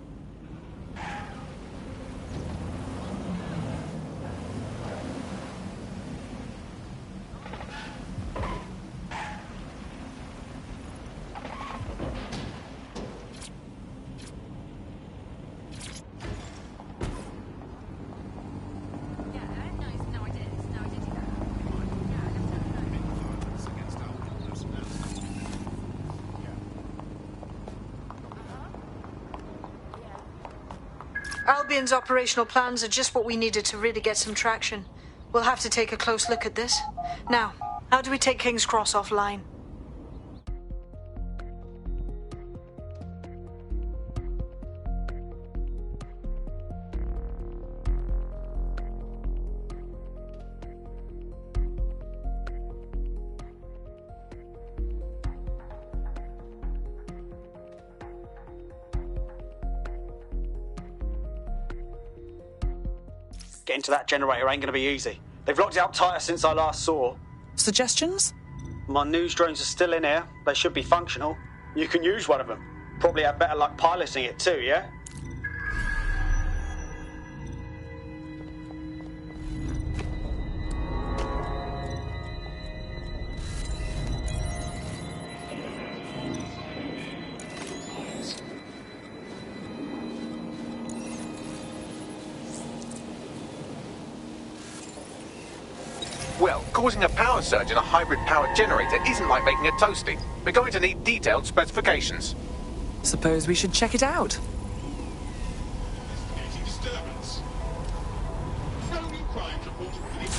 Albion's operational plans are just what we needed to really get some traction. We'll have to take a close look at this. Now, how do we take King's Cross offline? Getting to that generator ain't going to be easy. They've locked it up tighter since I last saw. Suggestions? My news drones are still in here. They should be functional. You can use one of them. Probably have better luck piloting it too, yeah? Well, causing a power surge in a hybrid-powered generator isn't like making a toasty. We're going to need detailed specifications. Suppose we should check it out. Disturbance. No new crimes reported within.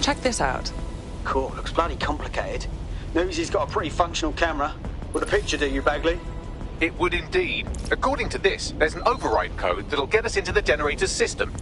Check this out. Cool, looks bloody complicated. Newsy's got a pretty functional camera. Would a picture do you, Bagley? It would indeed. According to this, there's an override code that'll get us into the generator's system.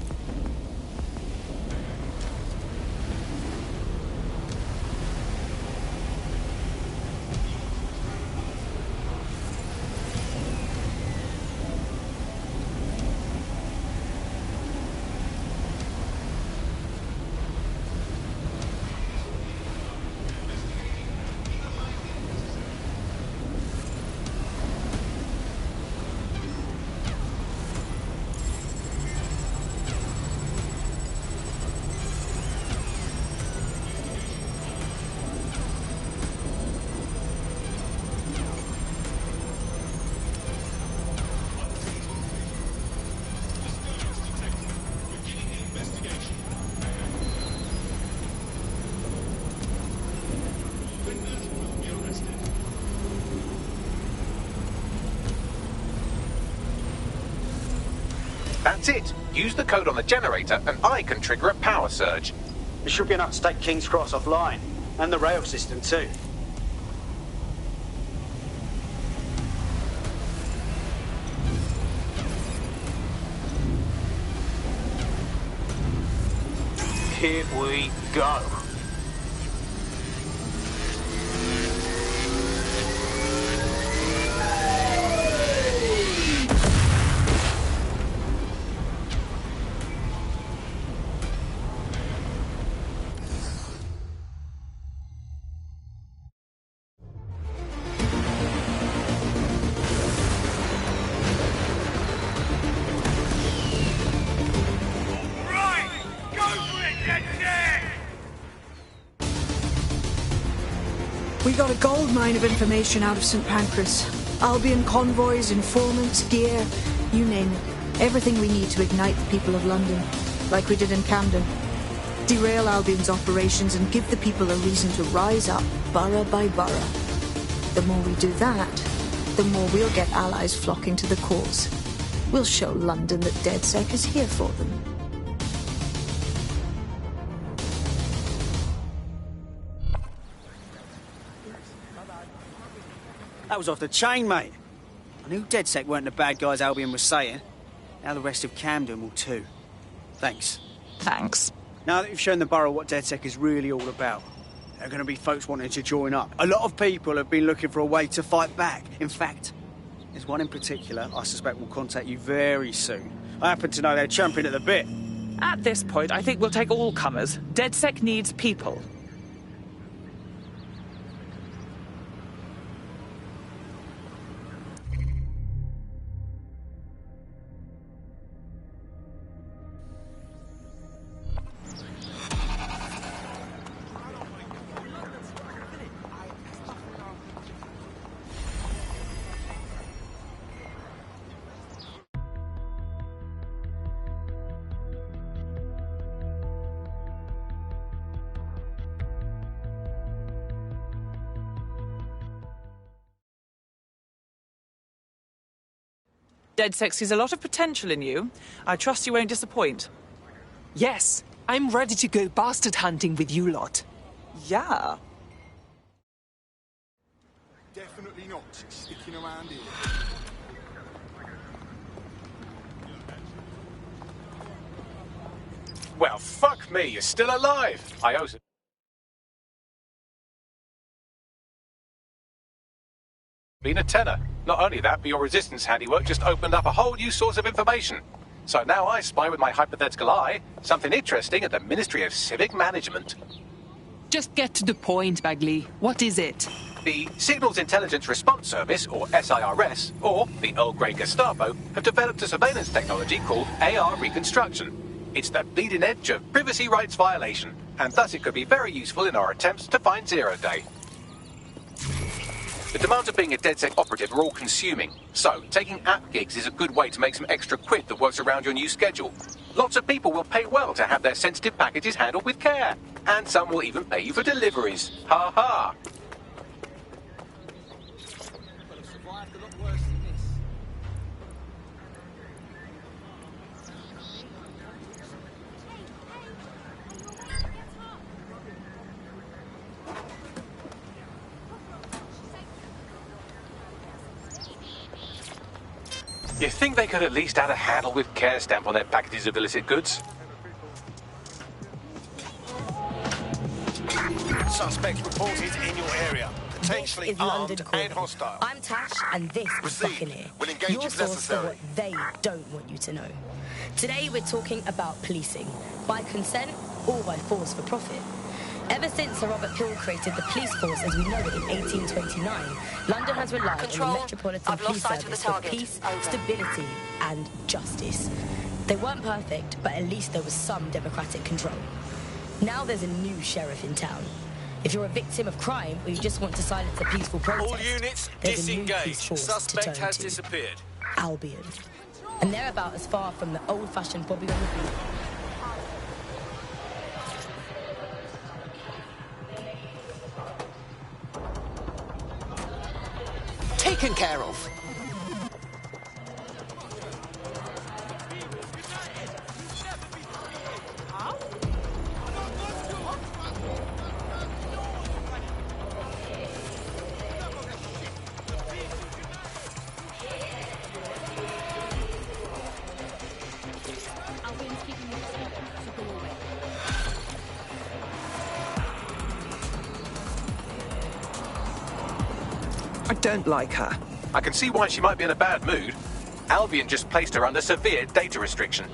That's it. Use the code on the generator and I can trigger a power surge. It should be enough to take King's Cross offline. And the rail system too. Here we go. We got a gold mine of information out of St. Pancras. Albion convoys, informants, gear, you name it. Everything we need to ignite the people of London, like we did in Camden. Derail Albion's operations and give the people a reason to rise up, borough by borough. The more we do that, the more we'll get allies flocking to the cause. We'll show London that DedSec is here for them. That was off the chain, mate. I knew DedSec weren't the bad guys Albion was saying. Now the rest of Camden will too. Thanks. Thanks. Now that you've shown the borough what DedSec is really all about, there are going to be folks wanting to join up. A lot of people have been looking for a way to fight back. In fact, there's one in particular I suspect will contact you very soon. I happen to know they're champing at the bit. At this point, I think we'll take all comers. DedSec needs people. DedSec sees a lot of potential in you. I trust you won't disappoint. Yes, I'm ready to go bastard hunting with you lot. Yeah. Definitely not sticking around here. Well, fuck me, you're still alive. I owe... Been a tenner. Not only that, but your resistance handiwork just opened up a whole new source of information. So now I spy with my hypothetical eye something interesting at the Ministry of Civic Management. Just get to the point, Bagley. What is it? The Signals Intelligence Response Service, or SIRS, or the Earl Grey Gestapo, have developed a surveillance technology called AR Reconstruction. It's the bleeding edge of privacy rights violation, and thus it could be very useful in our attempts to find Zero Day. The demands of being a DedSec operative are all consuming, so taking app gigs is a good way to make some extra quid that works around your new schedule. Lots of people will pay well to have their sensitive packages handled with care, and some will even pay you for deliveries. Ha ha! You think they could at least add a handle with care stamp on their packages of illicit goods? Suspect reported in your area. Potentially This is armed London Calling. and hostile. I'm Tash, and this is Buccaneer. We'll engage Your if source for necessary. what they don't want you to know. Today we're talking about policing. By consent or by force for profit. Ever since Sir Robert Peel created the police force as we know it in 1829, London has relied Control, on the Metropolitan I've lost Police sight of the Service for target. peace, Over. stability and justice. They weren't perfect, but at least there was some democratic control. Now there's a new sheriff in town. If you're a victim of crime or you just want to silence a peaceful protest, All units there's a new police disengaged. force Suspect to turn has to. disappeared. Albion. And they're about as far from the old-fashioned Bobby on the beat. Taken care of. I don't like her. I can see why she might be in a bad mood. Albion just placed her under severe data restriction.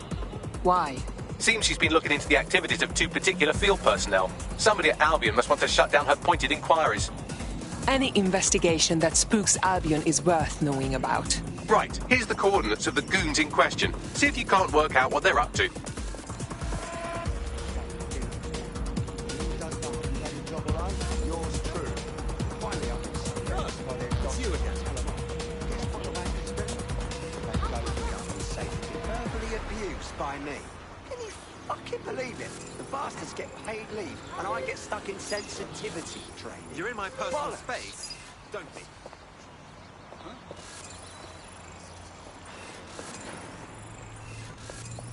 Why? Seems she's been looking into the activities of two particular field personnel. Somebody at Albion must want to shut down her pointed inquiries. Any investigation that spooks Albion is worth knowing about. Right, here's the coordinates of the goons in question. See if you can't work out what they're up to. Yours true. Finally, it's you again. Verbally abused by me. Can you fucking believe it? The bastards get paid leave, and I get stuck in sensitivity training. You're in my personal Bollocks. space, don't be.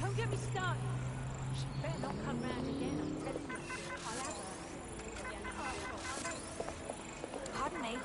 Don't get me started. She better not come round again, I'm telling you. I'll have her. Pardon me.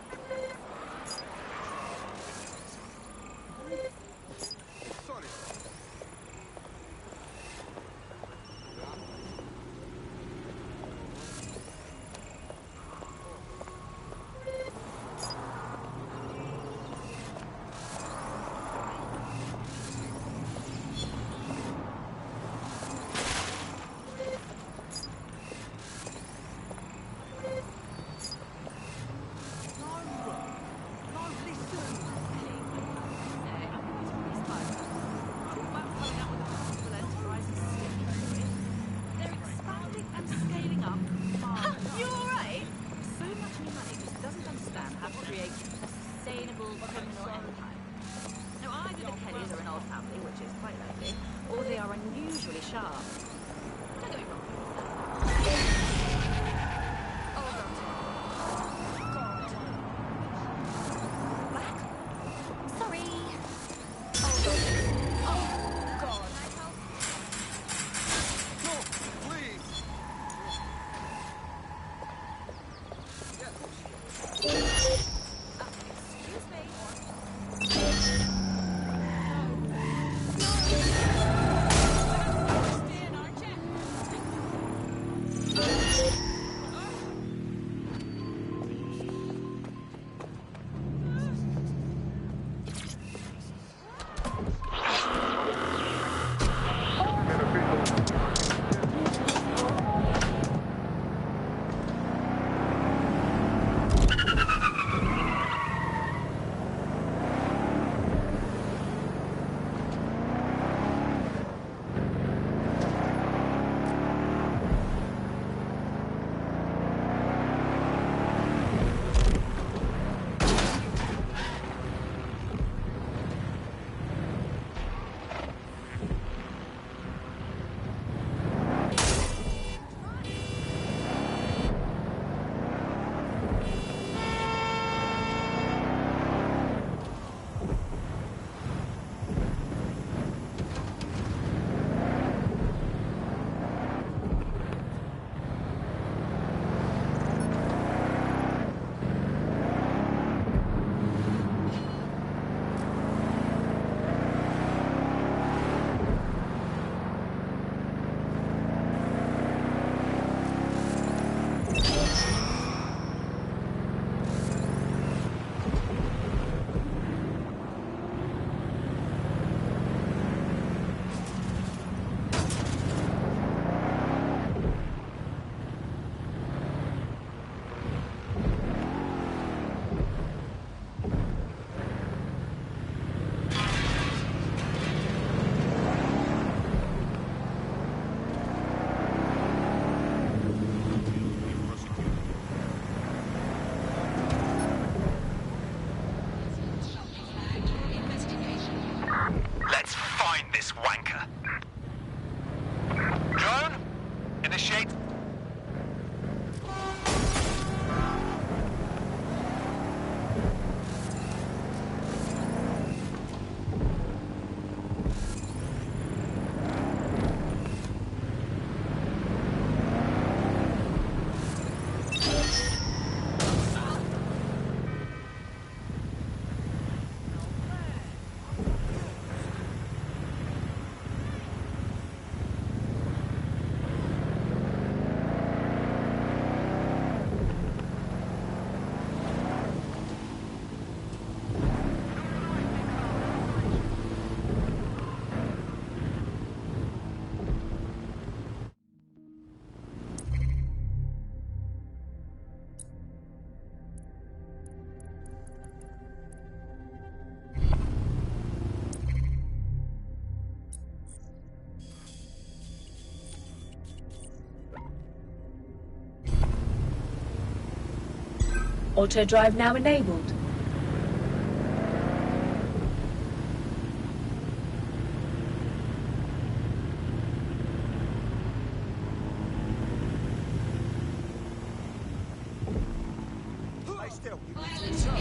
Auto drive now enabled.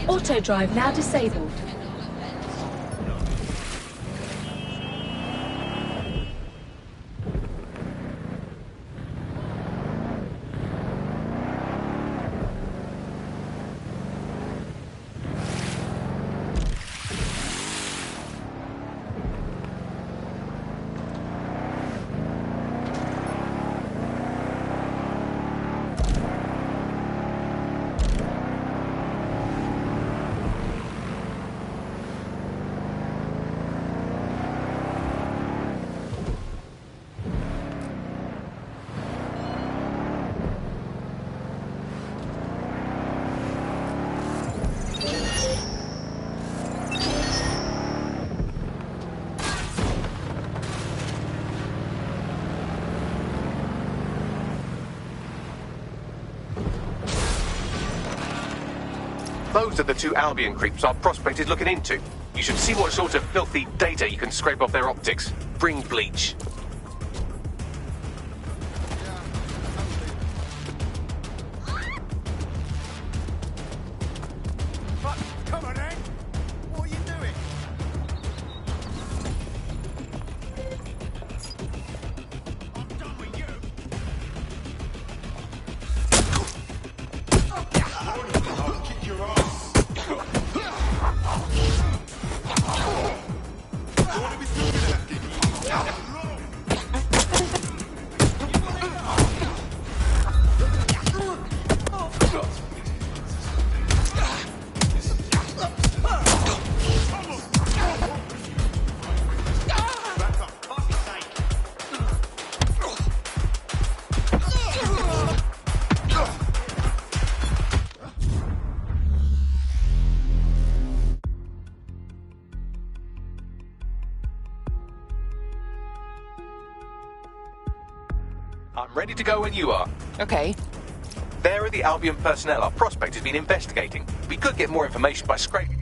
Auto drive now disabled. Those are the two Albion creeps our prospect is looking into. You should see what sort of filthy data you can scrape off their optics. Bring bleach. Come on, Hank. What are you doing? I'm done with you. I'll kick your ass. What are we doing at? I'm ready to go when you are. Okay. There are the Albion personnel our prospect has been investigating. We could get more information by scraping.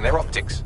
Their optics.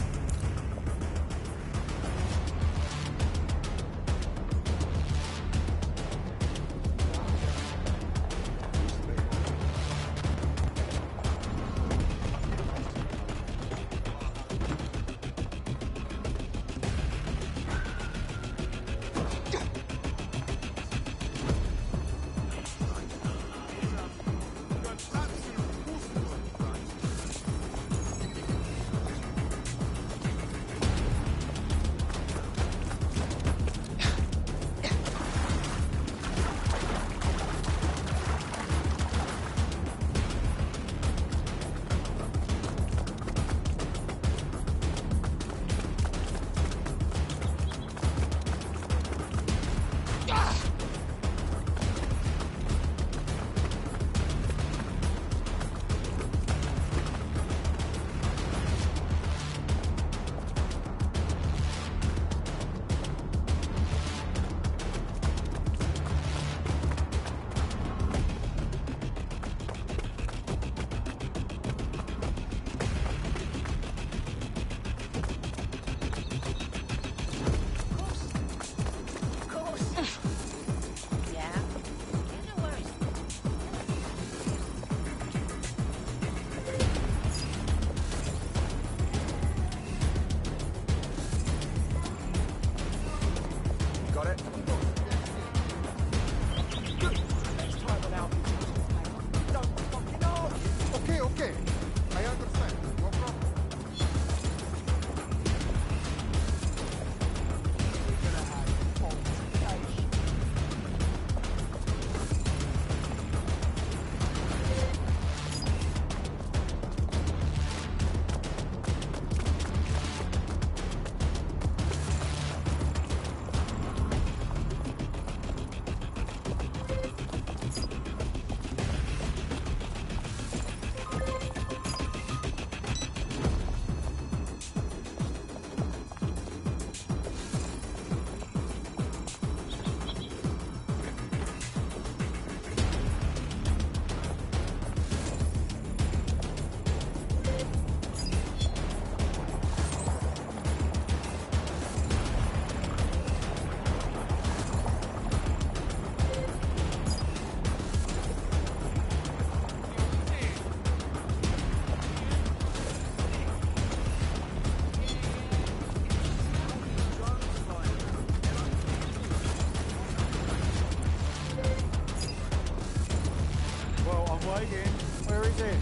Waiting. Where is it?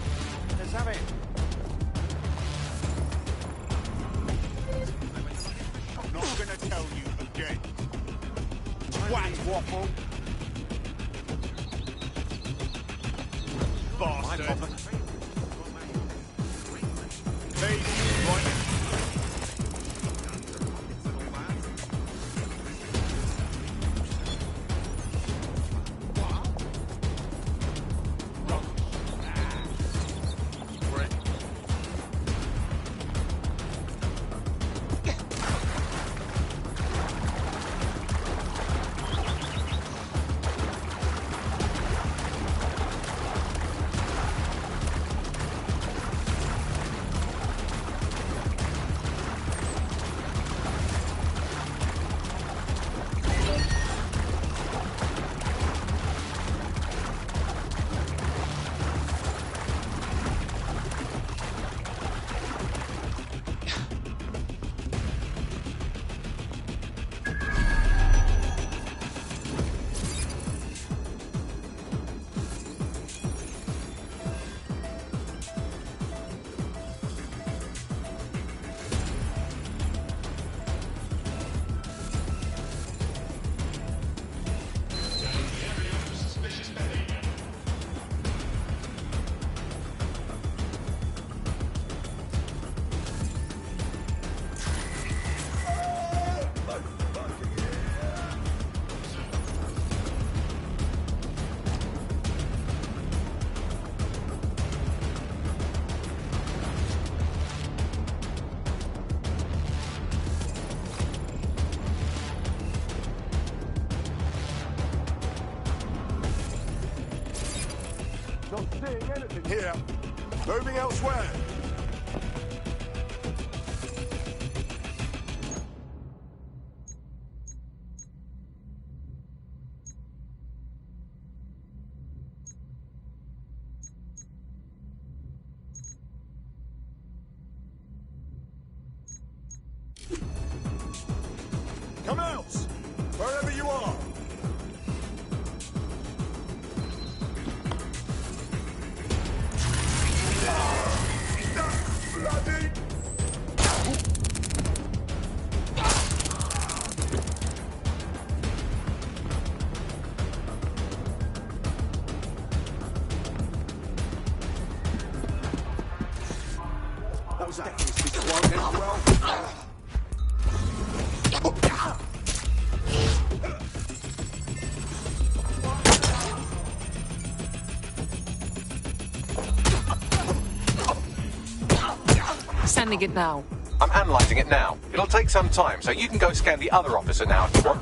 Let's have it. I'm not gonna tell you again. Twat waffle. Bastard. Please, right. Not seeing anything here. Moving elsewhere. Come out! Wherever you are! Bloody! That was that. This won't end well. Sending it now. I'm analysing it now. It'll take some time, so you can go scan the other officer now if you want.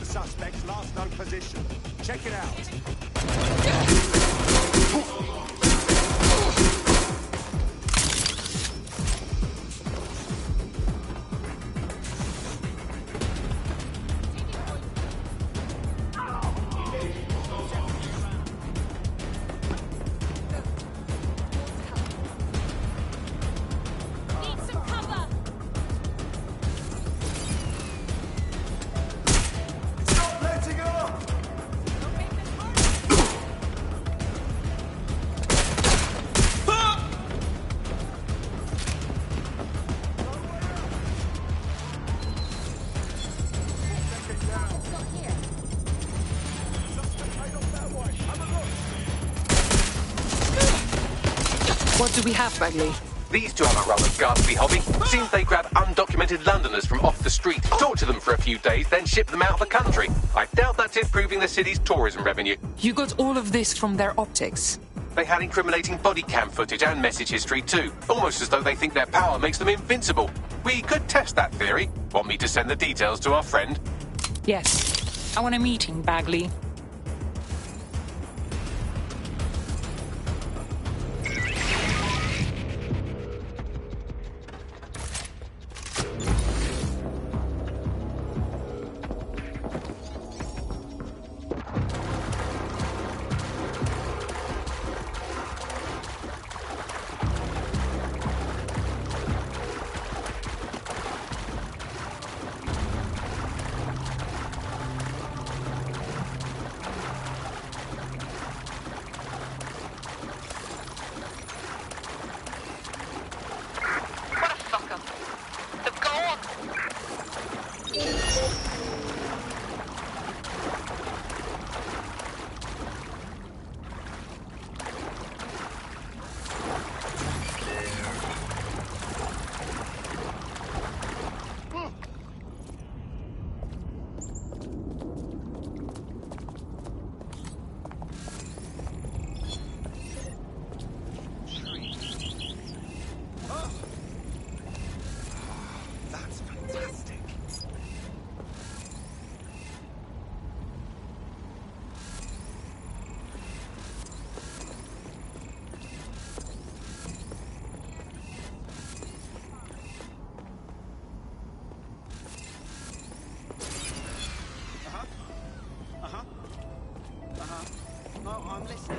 Suspect's last known position. Check it out. What do we have, Bagley? These two are a rather ghastly hobby. Seems they grab undocumented Londoners from off the street, talk to them for a few days, then ship them out of the country. I doubt that's improving the city's tourism revenue. You got all of this from their optics? They had incriminating body cam footage and message history too, almost as though they think their power makes them invincible. We could test that theory. Want me to send the details to our friend? Yes. I want a meeting, Bagley. I'm listening.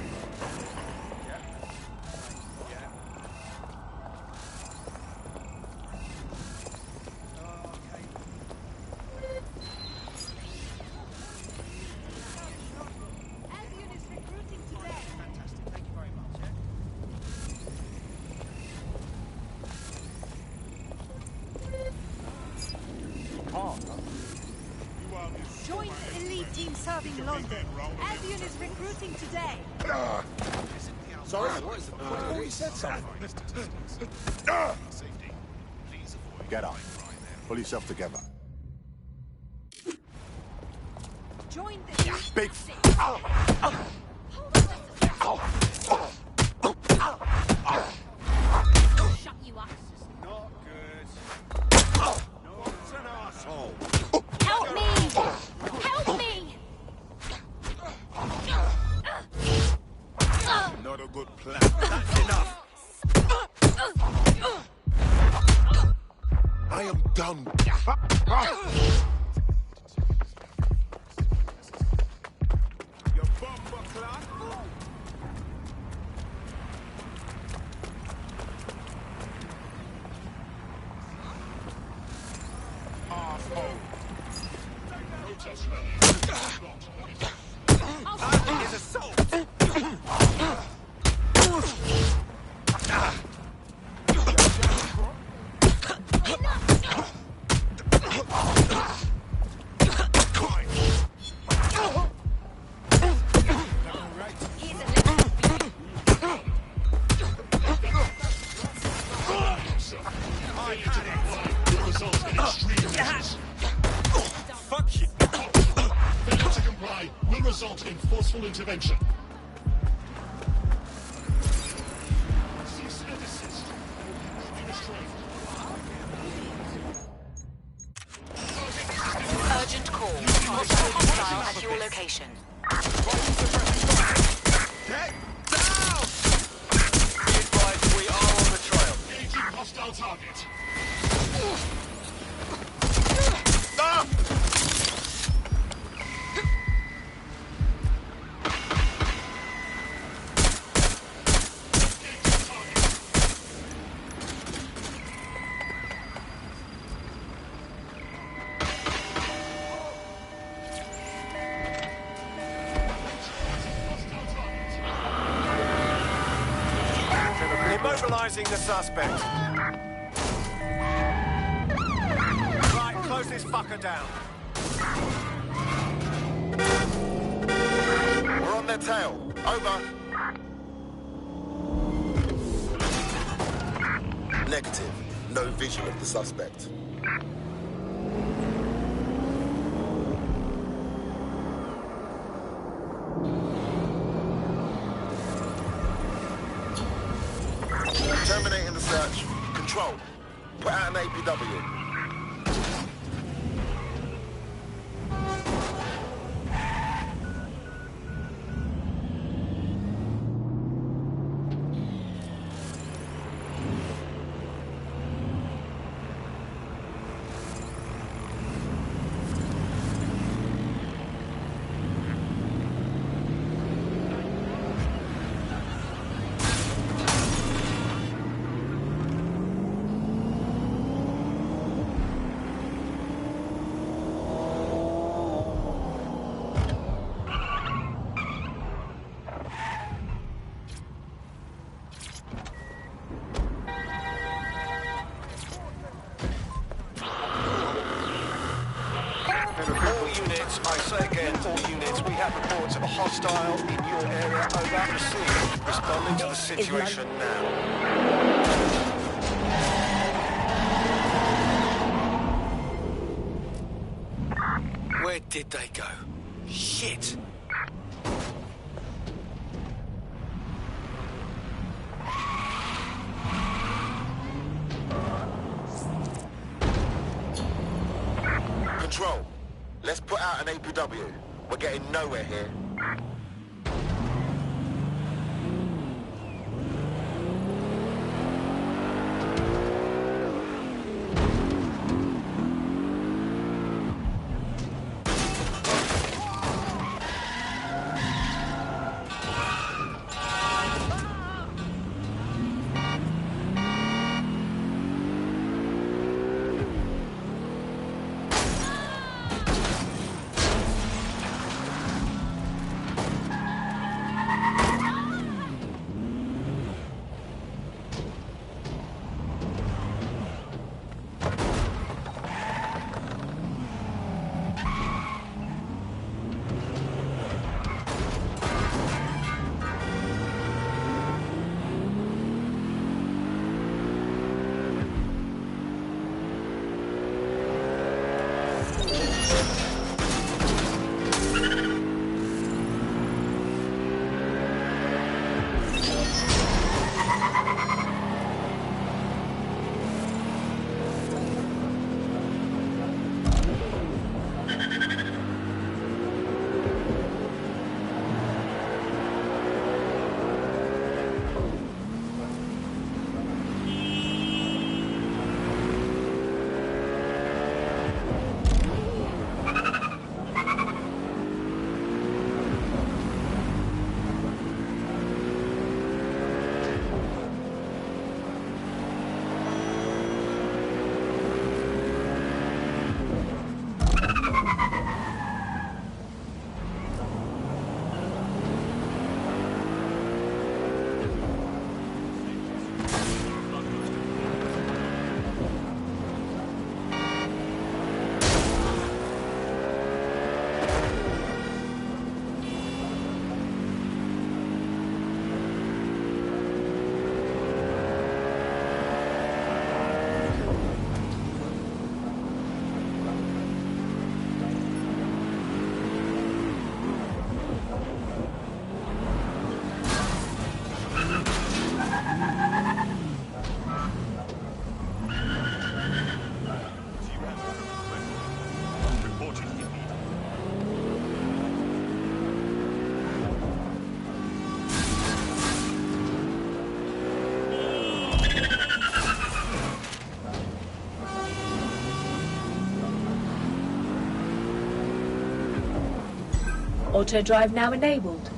Join the elite team serving London. Albion is recruiting today. Sorry? I thought you said something. Get up. Pull yourself together. Join the Big... Shut you up. Not good. What's an asshole? Help me! Help me! Not a good plan. That's enough. I am done. You bomber clock. That is assault. Fuck you. Failure to comply will result in forceful intervention. Cease and desist. Be restrained. Urgent call. Hostile missile at your location. Get down! Be advised, we are on the trail. Engaging hostile target. Ah! Immobilizing the suspect. Right, close this fucker down. We're on their tail. Over. Negative. No vision of the suspect. Terminating the search. Control. Put out an APW. I say again, all units, we have reports of a hostile in your area. Over. Received. Responding to the situation now. Where did they go? Shit! Control. Let's put out an APW. We're getting nowhere here. Auto drive now enabled.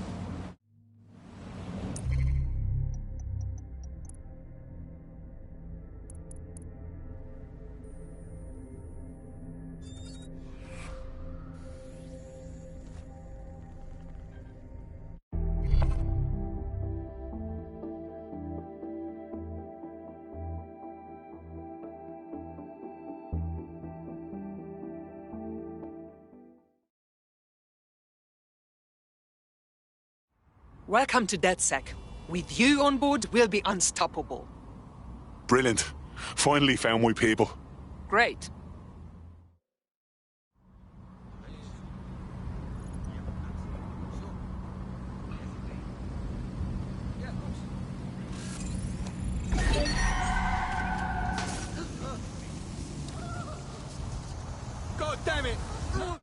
Welcome to DedSec. With you on board, we'll be unstoppable. Brilliant. Finally found my people. Great. God damn it!